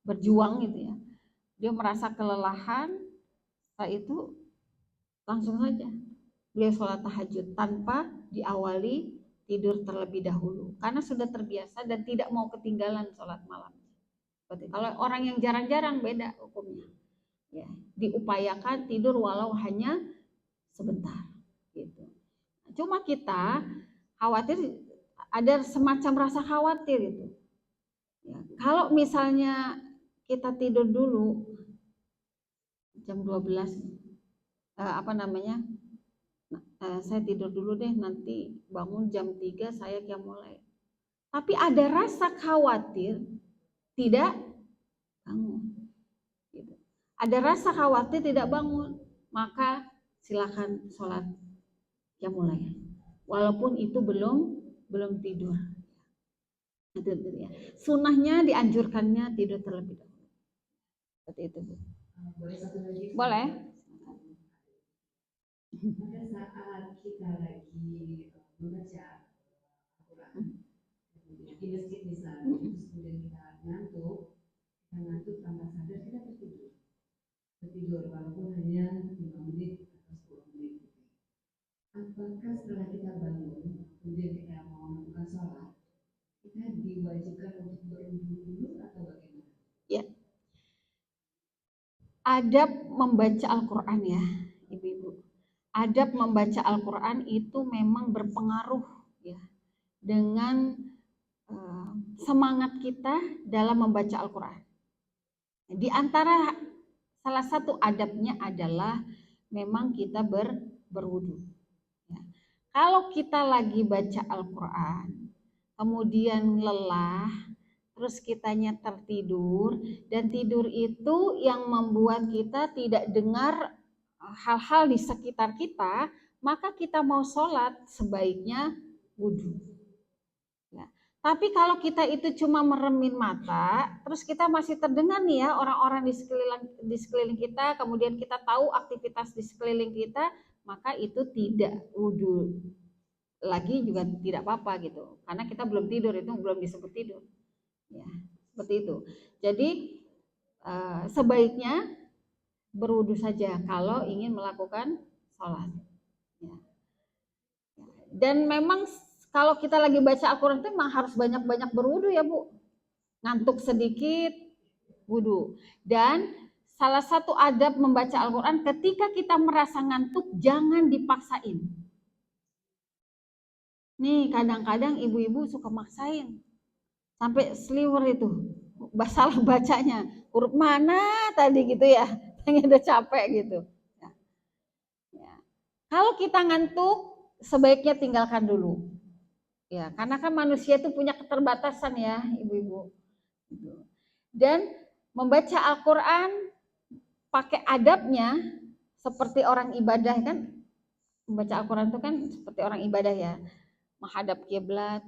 berjuang gitu ya, dia merasa kelelahan, setelah itu langsung saja beliau sholat tahajud tanpa diawali tidur terlebih dahulu karena sudah terbiasa dan tidak mau ketinggalan sholat malam. Seperti kalau orang yang jarang-jarang beda hukumnya. Ya, diupayakan tidur walau hanya sebentar gitu. Cuma kita khawatir, ada semacam rasa khawatir itu. Ya, kalau misalnya kita tidur dulu jam 12 saya tidur dulu deh, nanti bangun jam 3 saya mulai. Tapi ada rasa khawatir tidak bangun. Gitu. Ada rasa khawatir tidak bangun, maka silakan sholat mulai. Walaupun itu belum tidur. Itu ya. Sunnahnya dianjurkannya tidur terlebih dahulu. Seperti itu Bu. Boleh satu lagi? Boleh. Pada saat kita lagi membaca Al-Quran, kemudian di masjid misalnya, terus kemudian kita ngantuk tanpa sadar kita tertidur walaupun hanya 5 menit atau 10 menit. Apakah setelah kita bangun, kemudian kita mau melakukan sholat, kita diwajibkan untuk berwudu dulu atau bagaimana? Ya. Adab membaca Al-Quran ya, Ibu-ibu. Adab membaca Al-Quran itu memang berpengaruh ya dengan semangat kita dalam membaca Al-Quran. Di antara salah satu adabnya adalah memang kita berwudu. Ya. Kalau kita lagi baca Al-Quran, kemudian lelah, terus kitanya tertidur, dan tidur itu yang membuat kita tidak dengar hal-hal di sekitar kita, maka kita mau sholat sebaiknya wudhu. Ya. Tapi kalau kita itu cuma meremin mata, terus kita masih terdengar nih ya orang-orang di sekeliling kita, kemudian kita tahu aktivitas di sekeliling kita, maka itu tidak wudhu lagi juga tidak apa-apa gitu, karena kita belum tidur, itu belum disebut tidur. Ya, seperti itu. Jadi sebaiknya berwudu saja kalau ingin melakukan sholat. Ya. Dan memang kalau kita lagi baca Al-Quran itu memang harus banyak-banyak berwudu ya Bu. Ngantuk sedikit, wudu. Dan salah satu adab membaca Al-Quran, ketika kita merasa ngantuk jangan dipaksain. Nih kadang-kadang ibu-ibu suka maksain sampai seliwer itu salah bacanya, huruf mana tadi gitu ya, yang udah capek gitu ya. Ya. Kalau kita ngantuk sebaiknya tinggalkan dulu ya, karena kan manusia itu punya keterbatasan ya ibu-ibu. Dan membaca Al-Quran pakai adabnya seperti orang ibadah kan, membaca Al-Quran itu kan seperti orang ibadah ya, menghadap kiblat,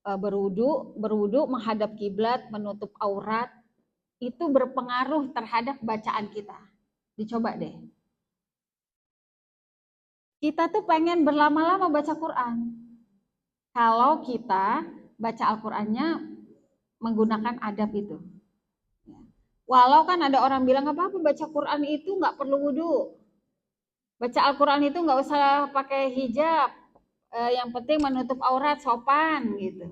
berwudu menghadap kiblat, menutup aurat, itu berpengaruh terhadap bacaan kita. Dicoba deh. Kita tuh pengen berlama-lama baca Quran. Kalau kita baca Al-Qur'annya menggunakan adab itu. Walau kan ada orang bilang apa-apa baca Quran itu nggak perlu wudhu. Baca Al-Quran itu nggak usah pakai hijab. Yang penting menutup aurat sopan gitu.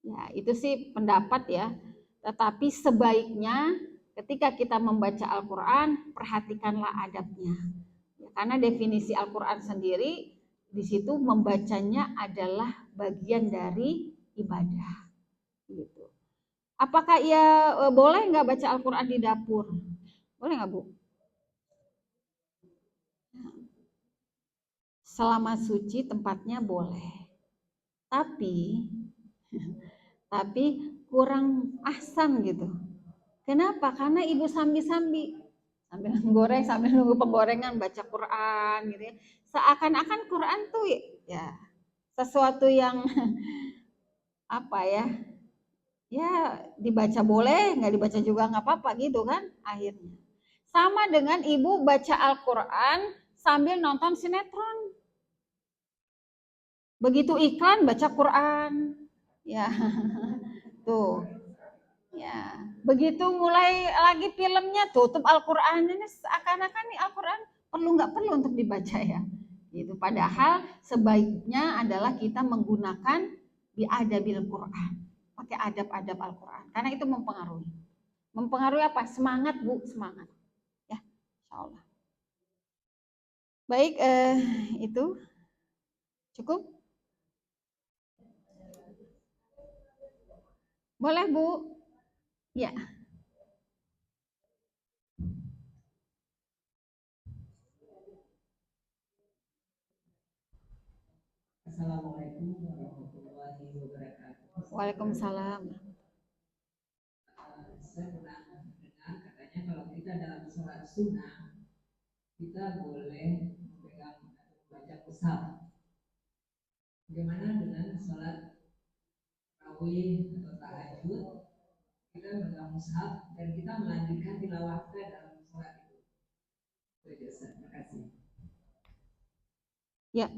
Ya itu sih pendapat ya. Tetapi sebaiknya ketika kita membaca Al-Quran perhatikanlah adabnya. Ya, karena definisi Al-Quran sendiri di situ membacanya adalah bagian dari ibadah. Gitu. Apakah ia boleh nggak baca Al-Quran di dapur? Boleh nggak Bu? Selama suci tempatnya boleh. Tapi kurang ahsan gitu. Kenapa? Karena ibu sambi-sambi sambil goreng, sambil nunggu penggorengan baca Quran gitu ya. Seakan-akan Quran tuh ya sesuatu yang apa ya? Ya dibaca boleh, nggak dibaca juga nggak apa-apa gitu kan akhirnya. Sama dengan ibu baca Al-Quran sambil nonton sinetron. Begitu iklan baca Quran. Ya, tuh. Ya, begitu mulai lagi filmnya tutup Al-Quran ini seakan-akan nih Al-Quran perlu nggak perlu untuk dibaca ya. Gitu. Padahal sebaiknya adalah kita menggunakan biadabil Quran, pakai adab-adab Al-Quran, karena itu mempengaruhi. Mempengaruhi apa? Semangat Bu, semangat. Ya, insya Allah. Baik, itu cukup. Boleh Bu. Ya. Assalamualaikum warahmatullahi wabarakatuh. Waalaikumsalam. Saya pernah mendengar katanya kalau kita dalam sholat sunnah kita boleh memegang atau membaca mushaf. Bagaimana dengan sholat tarawih atau tahajud? Kita memegang mushaf dan kita melanjutkan tilawah kita dalam sholat itu. Terima kasih. Ya,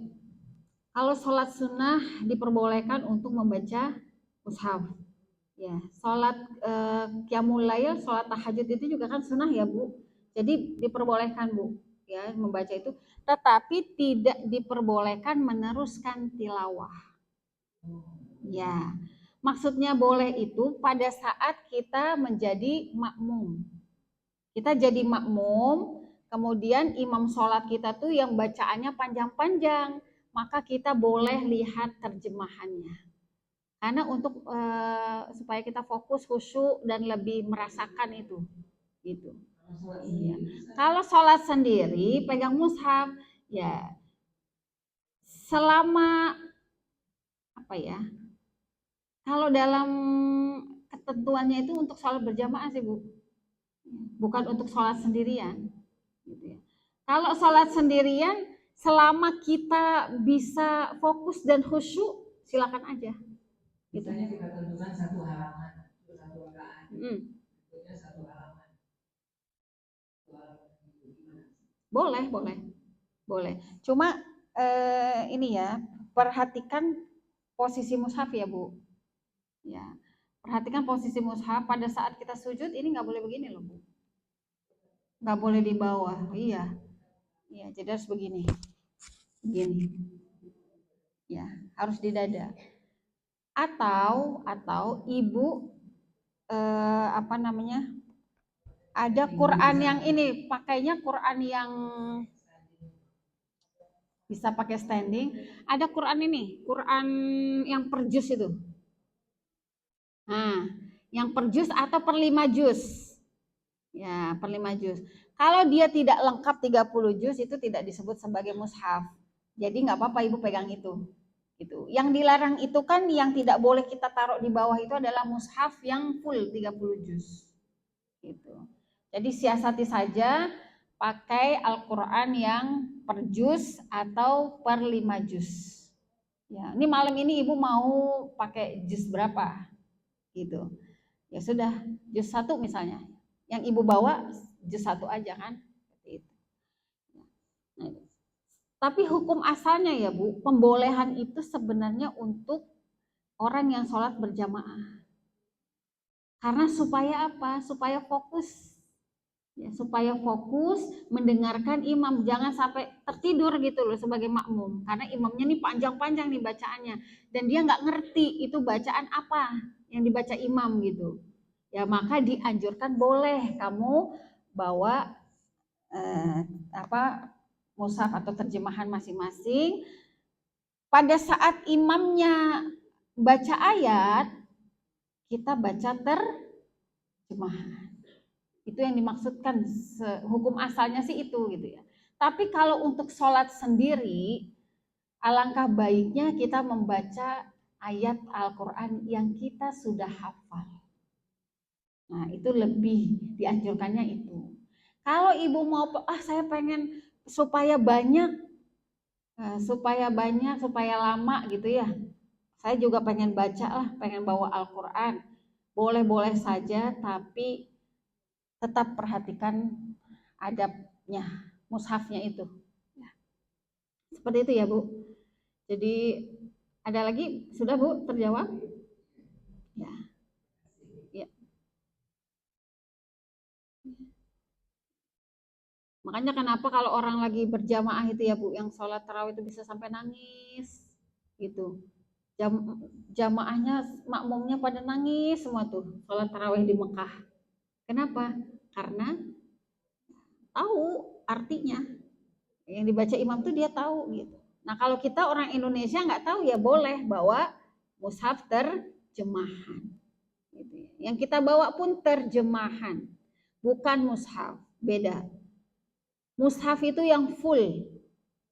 kalau sholat sunnah diperbolehkan untuk membaca mushaf. Ya, sholat qiyamul lail, sholat tahajud itu juga kan sunnah ya Bu. Jadi diperbolehkan Bu ya membaca itu, tetapi tidak diperbolehkan meneruskan tilawah. Ya, maksudnya boleh itu pada saat kita menjadi makmum. Kita jadi makmum, kemudian imam sholat kita tuh yang bacaannya panjang-panjang, maka kita boleh lihat terjemahannya. Karena untuk supaya kita fokus, khusyuk dan lebih merasakan itu, gitu. Iya. Kalau sholat sendiri pegang mushaf, ya selama apa ya? Kalau dalam ketentuannya itu untuk sholat berjamaah sih Bu, bukan untuk sholat sendirian. Gitu ya. Kalau sholat sendirian, selama kita bisa fokus dan khusyuk, silakan aja. Misalnya kita tentukan satu halaman, satu rakaat, satu halaman. Boleh. Cuma ini ya, perhatikan posisi mushaf ya Bu. Ya, perhatikan posisi mushaf pada saat kita sujud ini nggak boleh begini loh Bu. Nggak boleh di bawah. Iya, jadi harus begini. Ya, harus di dada. Atau ibu apa namanya? Ada Quran yang ini, pakainya Quran yang bisa pakai standing. Ada Quran ini, Quran yang per juz itu. Nah, yang per juz atau per 5 juz. Ya, per 5 juz. Kalau dia tidak lengkap 30 juz itu tidak disebut sebagai mushaf. Jadi nggak apa-apa ibu pegang itu. Gitu. Yang dilarang itu kan yang tidak boleh kita taruh di bawah itu adalah mushaf yang full 30 juz. Gitu. Jadi siasati saja pakai Al-Quran yang per juz atau per 5 juz. Ya, ini malam ini ibu mau pakai juz berapa? Gitu. ya sudah juz 1 misalnya. Yang ibu bawa juz 1 aja kan. Seperti itu. Nah, tapi hukum asalnya ya Bu, pembolehan itu sebenarnya untuk orang yang sholat berjamaah. Karena supaya apa? Supaya fokus. Ya, supaya fokus mendengarkan imam, jangan sampai tertidur gitu loh sebagai makmum, karena imamnya nih panjang-panjang nih bacaannya dan dia nggak ngerti itu bacaan apa yang dibaca imam gitu ya. Maka dianjurkan boleh kamu bawa mushaf atau terjemahan masing-masing. Pada saat imamnya baca ayat, kita baca terjemahan. Itu yang dimaksudkan, hukum asalnya sih itu gitu ya. Tapi kalau untuk sholat sendiri, alangkah baiknya kita membaca ayat Al-Quran yang kita sudah hafal. Nah itu lebih dianjurkannya itu. Kalau ibu mau, saya pengen supaya banyak, supaya lama gitu ya. Saya juga pengen baca lah, pengen bawa Al-Quran. Boleh-boleh saja, tapi tetap perhatikan adabnya, mushafnya itu. Ya. Seperti itu ya Bu. Jadi ada lagi? Sudah Bu terjawab? Ya. Ya. Makanya kenapa kalau orang lagi berjamaah itu ya Bu, yang sholat tarawih itu bisa sampai nangis gitu. Jamaahnya, makmumnya pada nangis semua tuh sholat tarawih di Mekah. Kenapa? Karena tahu artinya. Yang dibaca imam tuh dia tahu gitu. Nah kalau kita orang Indonesia nggak tahu ya boleh bawa mushaf terjemahan. Gitu ya. Yang kita bawa pun terjemahan, bukan mushaf, beda. Mushaf itu yang full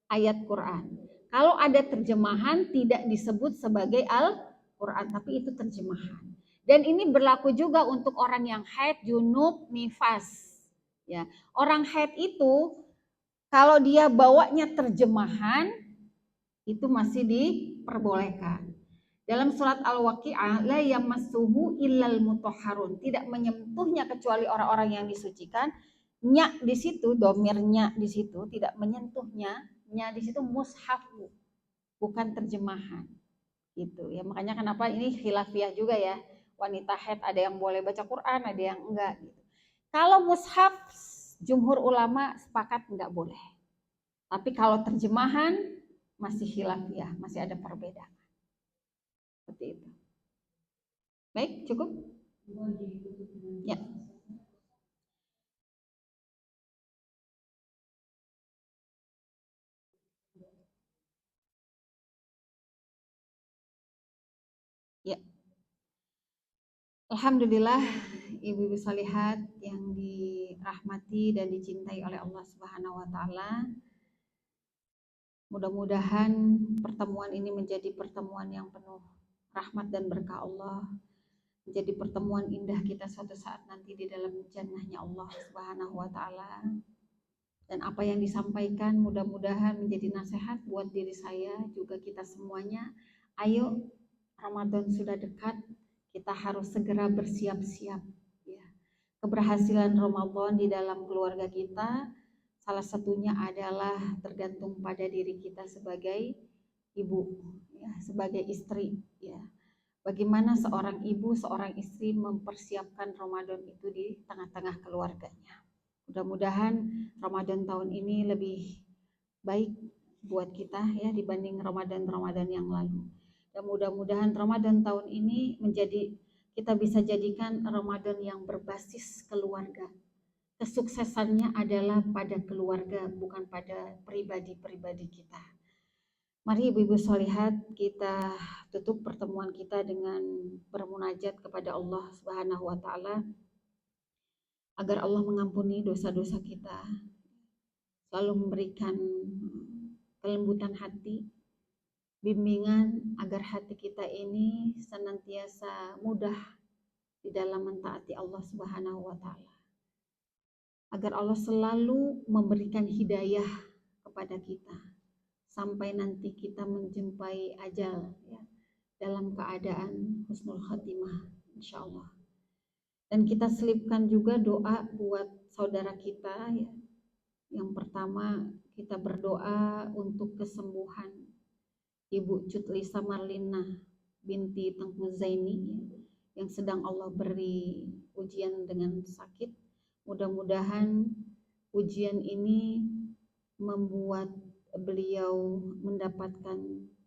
ayat Quran. Kalau ada terjemahan tidak disebut sebagai Al-Quran, tapi itu terjemahan. Dan ini berlaku juga untuk orang yang haid, junub, nifas. Ya, orang haid itu kalau dia bawanya terjemahan itu masih diperbolehkan. Dalam surat Al-Waqi'ah, la yamassuhu illal mutahharun, tidak menyentuhnya kecuali orang-orang yang disucikan. Nya di situ, domirnya di situ tidak menyentuhnya, nya di situ mushaf, bukan terjemahan. Gitu ya. Makanya kenapa ini khilafiyah juga ya. Wanita haid ada yang boleh baca Quran, ada yang enggak gitu. Kalau mushaf jumhur ulama sepakat enggak boleh. Tapi kalau terjemahan masih khilafiyah, masih ada perbedaan. Seperti itu. Baik, cukup? Ya. Ya. Alhamdulillah, ibu-ibu salihat yang dirahmati dan dicintai oleh Allah Subhanahu wa taala. Mudah-mudahan pertemuan ini menjadi pertemuan yang penuh rahmat dan berkah Allah. Menjadi pertemuan indah kita suatu saat nanti di dalam jannahnya Allah Subhanahu wa taala. Dan apa yang disampaikan mudah-mudahan menjadi nasihat buat diri saya, juga kita semuanya. Ayo, Ramadan sudah dekat, kita harus segera bersiap-siap. Ya. Keberhasilan Ramadan di dalam keluarga kita, salah satunya adalah tergantung pada diri kita sebagai ibu, ya, sebagai istri. Ya. Bagaimana seorang ibu, seorang istri mempersiapkan Ramadan itu di tengah-tengah keluarganya. Mudah-mudahan Ramadan tahun ini lebih baik buat kita ya dibanding Ramadan-Ramadan yang lalu. Dan mudah-mudahan Ramadan tahun ini kita bisa jadikan Ramadan yang berbasis keluarga. Kesuksesannya adalah pada keluarga, bukan pada pribadi-pribadi kita. Mari ibu-ibu sholihat, kita tutup pertemuan kita dengan bermunajat kepada Allah Subhanahu wa taala agar Allah mengampuni dosa-dosa kita, selalu memberikan kelembutan hati, bimbingan agar hati kita ini senantiasa mudah di dalam mentaati Allah Subhanahu wa taala. Agar Allah selalu memberikan hidayah kepada kita sampai nanti kita menjumpai ajal ya, dalam keadaan husnul khatimah insyaallah. Dan kita selipkan juga doa buat saudara kita ya. Yang pertama kita berdoa untuk kesembuhan Ibu Cutlisa Marlina binti Tengku Zaini ya, yang sedang Allah beri ujian dengan sakit. Mudah-mudahan ujian ini membuat beliau mendapatkan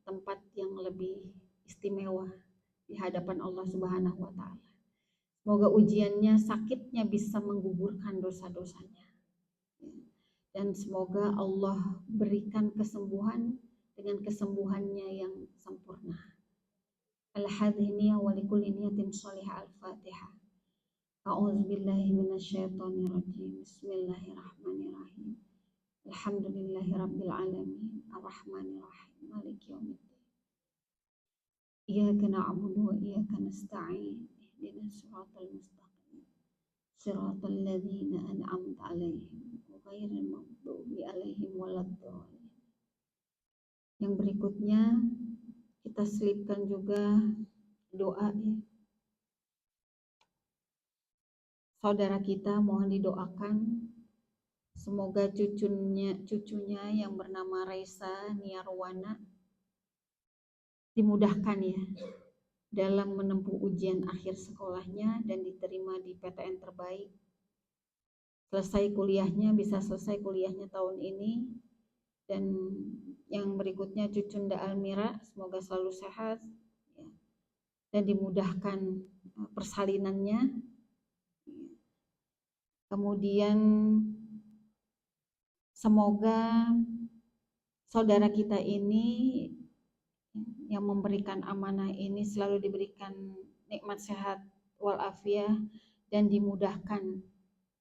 tempat yang lebih istimewa di hadapan Allah Subhanahu wa taala. Semoga ujiannya, sakitnya bisa menggugurkan dosa-dosanya. Dan semoga Allah berikan kesembuhan dengan kesembuhannya yang sempurna. Al-hadhiniyah wa likulli niyatin shalihah. Al-Fatihah. A'udzubillahi minasyaitonirrajim. Bismillahirrahmanirrahim. Alhamdulillahi rabbil alamin. Arrahmanirrahim. Maliki yaumiddin. Iyyaka na'budu wa iyyaka nasta'in. Ihdinas siratal mustaqim. Siratal ladzina an'amta 'alaihim ghairil maghdubi 'alaihim waladdallin. Yang berikutnya kita selipkan juga doa ya. Saudara kita mohon didoakan semoga cucunya yang bernama Raisa Niarwana dimudahkan ya dalam menempuh ujian akhir sekolahnya dan diterima di PTN terbaik. Bisa selesai kuliahnya tahun ini. Dan yang berikutnya Cucunda Almira semoga selalu sehat ya, dan dimudahkan persalinannya. Kemudian semoga saudara kita ini yang memberikan amanah ini selalu diberikan nikmat sehat walafiat dan dimudahkan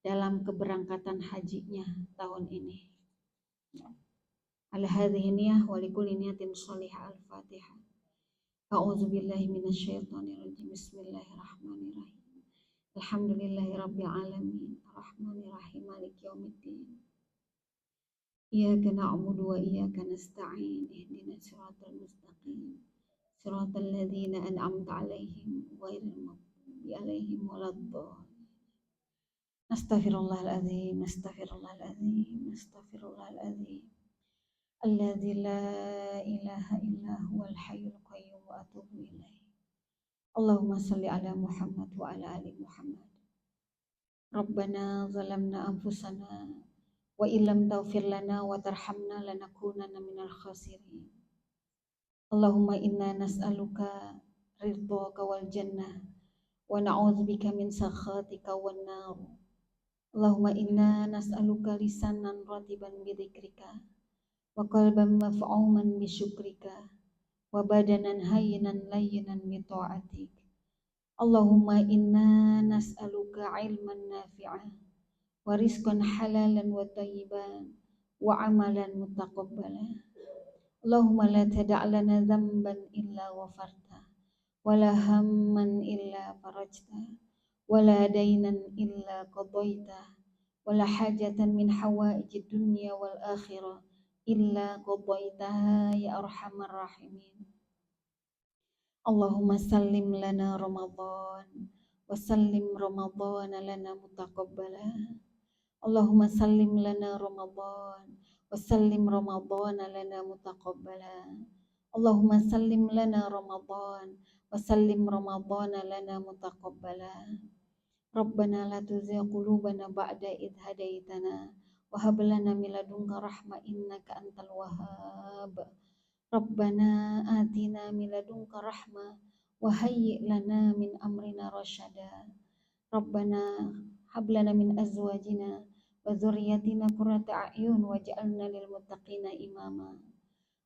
dalam keberangkatan hajinya tahun ini. Al-hadhiniyah wa likulli niyatin shalihah. Al-Fatihah. A'udzubillahi minasyaitonirrajim. Bismillahirrahmanirrahim. Alhamdulillahi rabbil alamin. Arrahmanirrahim. Maliki yaumiddin. Iyyaka na'budu wa iyyaka nasta'in. Ihdinas siratal mustaqim. Siratal ladzina an'amta 'alaihim ghairil maghdubi 'alaihim waladdallin. Astaghfirullahaladzim. Astaghfirullahaladzim. Astaghfirullahaladzim. Alladzi la ilaha illa huwal hayyul qayyum wa atubu ilaih. Allahumma salli ala Muhammad wa ala ali Muhammad. Rabbana zalamna anfusana wa illam taghfir lana wa tarhamna lanakunanna minal khasirin. Allahumma inna nas'aluka ridhaka wal jannah wa na'udzubika min sakhatika wan nar. Allahumma inna nas'aluka lisanan ratiban bi dzikrika wa qalban maf'uman bi syukrika wa badanan hayyinan layyinan bi ta'atik. Allahumma inna nas'aluka ilman nafi'ah wa rizqan halalan wa thayyiban wa amalan mutaqabbala. Allahumma la tada' lana dhanban illa ghafarta wa la hamman illa farajta wa la daynan illa qadaita wa la hajatan min hawaijid dunya wal akhirah illa qadaitaha ya arhamar rahimin. Allahumma sallim lana Ramadan wa sallim Ramadan lana mutaqabbala. Allahumma sallim lana Ramadan wa sallim Ramadan lana mutaqabbala. Allahumma sallim lana Ramadan wa sallim Ramadan lana mutaqabbala. Rabbana la tuzigh qulubana ba'da idh hadaitana wa hab lana min ladunka rahmah innaka antal wahhab. Rabbana atina min ladunka rahmah wa hayyi' lana min amrina rasyada. Rabbana hab lana min azwajina wa dzurriyyatina qurrata a'yun waj'alna lil muttaqina imama.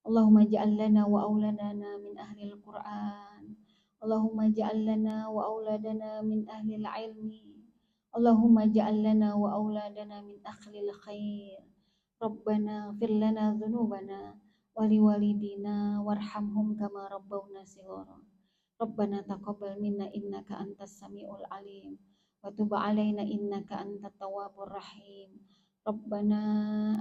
Allahumma ij'al lana wa auladana min ahlil Qur'an. Allahumma ij'al lana wa auladana min ahlil ilmi. Allahumma ij'al lana wa auladana min ahlil khair. Rabbana fir lana dzunubana wa liwalidina warhamhum kama rabbawna shighara. Rabbana taqabbal minna innaka antas samiul alim wa tub alaina innaka antat tawwabur rahim. Rabbana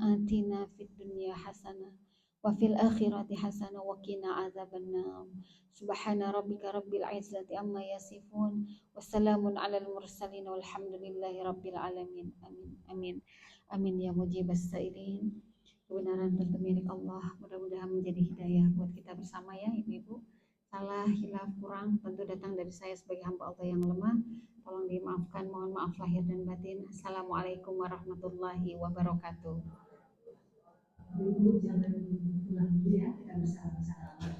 atina fid dunya hasanah wa fil akhirati hasanah wa qina adzabannar. Subhana rabbika rabbil izzati amma yasifun, wassalamun alal mursalin walhamdulillahi rabbil alamin. Amin amin amin ya mujibas sailin. Kebenaran tentu milik Allah, mudah-mudahan menjadi hidayah buat kita bersama ya ibu-ibu. Salah, hilaf, kurang tentu datang dari saya sebagai hamba Allah yang lemah. Tolong dimaafkan, mohon maaf lahir dan batin. Assalamualaikum warahmatullahi wabarakatuh. Ibu jangan pulang dulu ya, kita bersama-sama.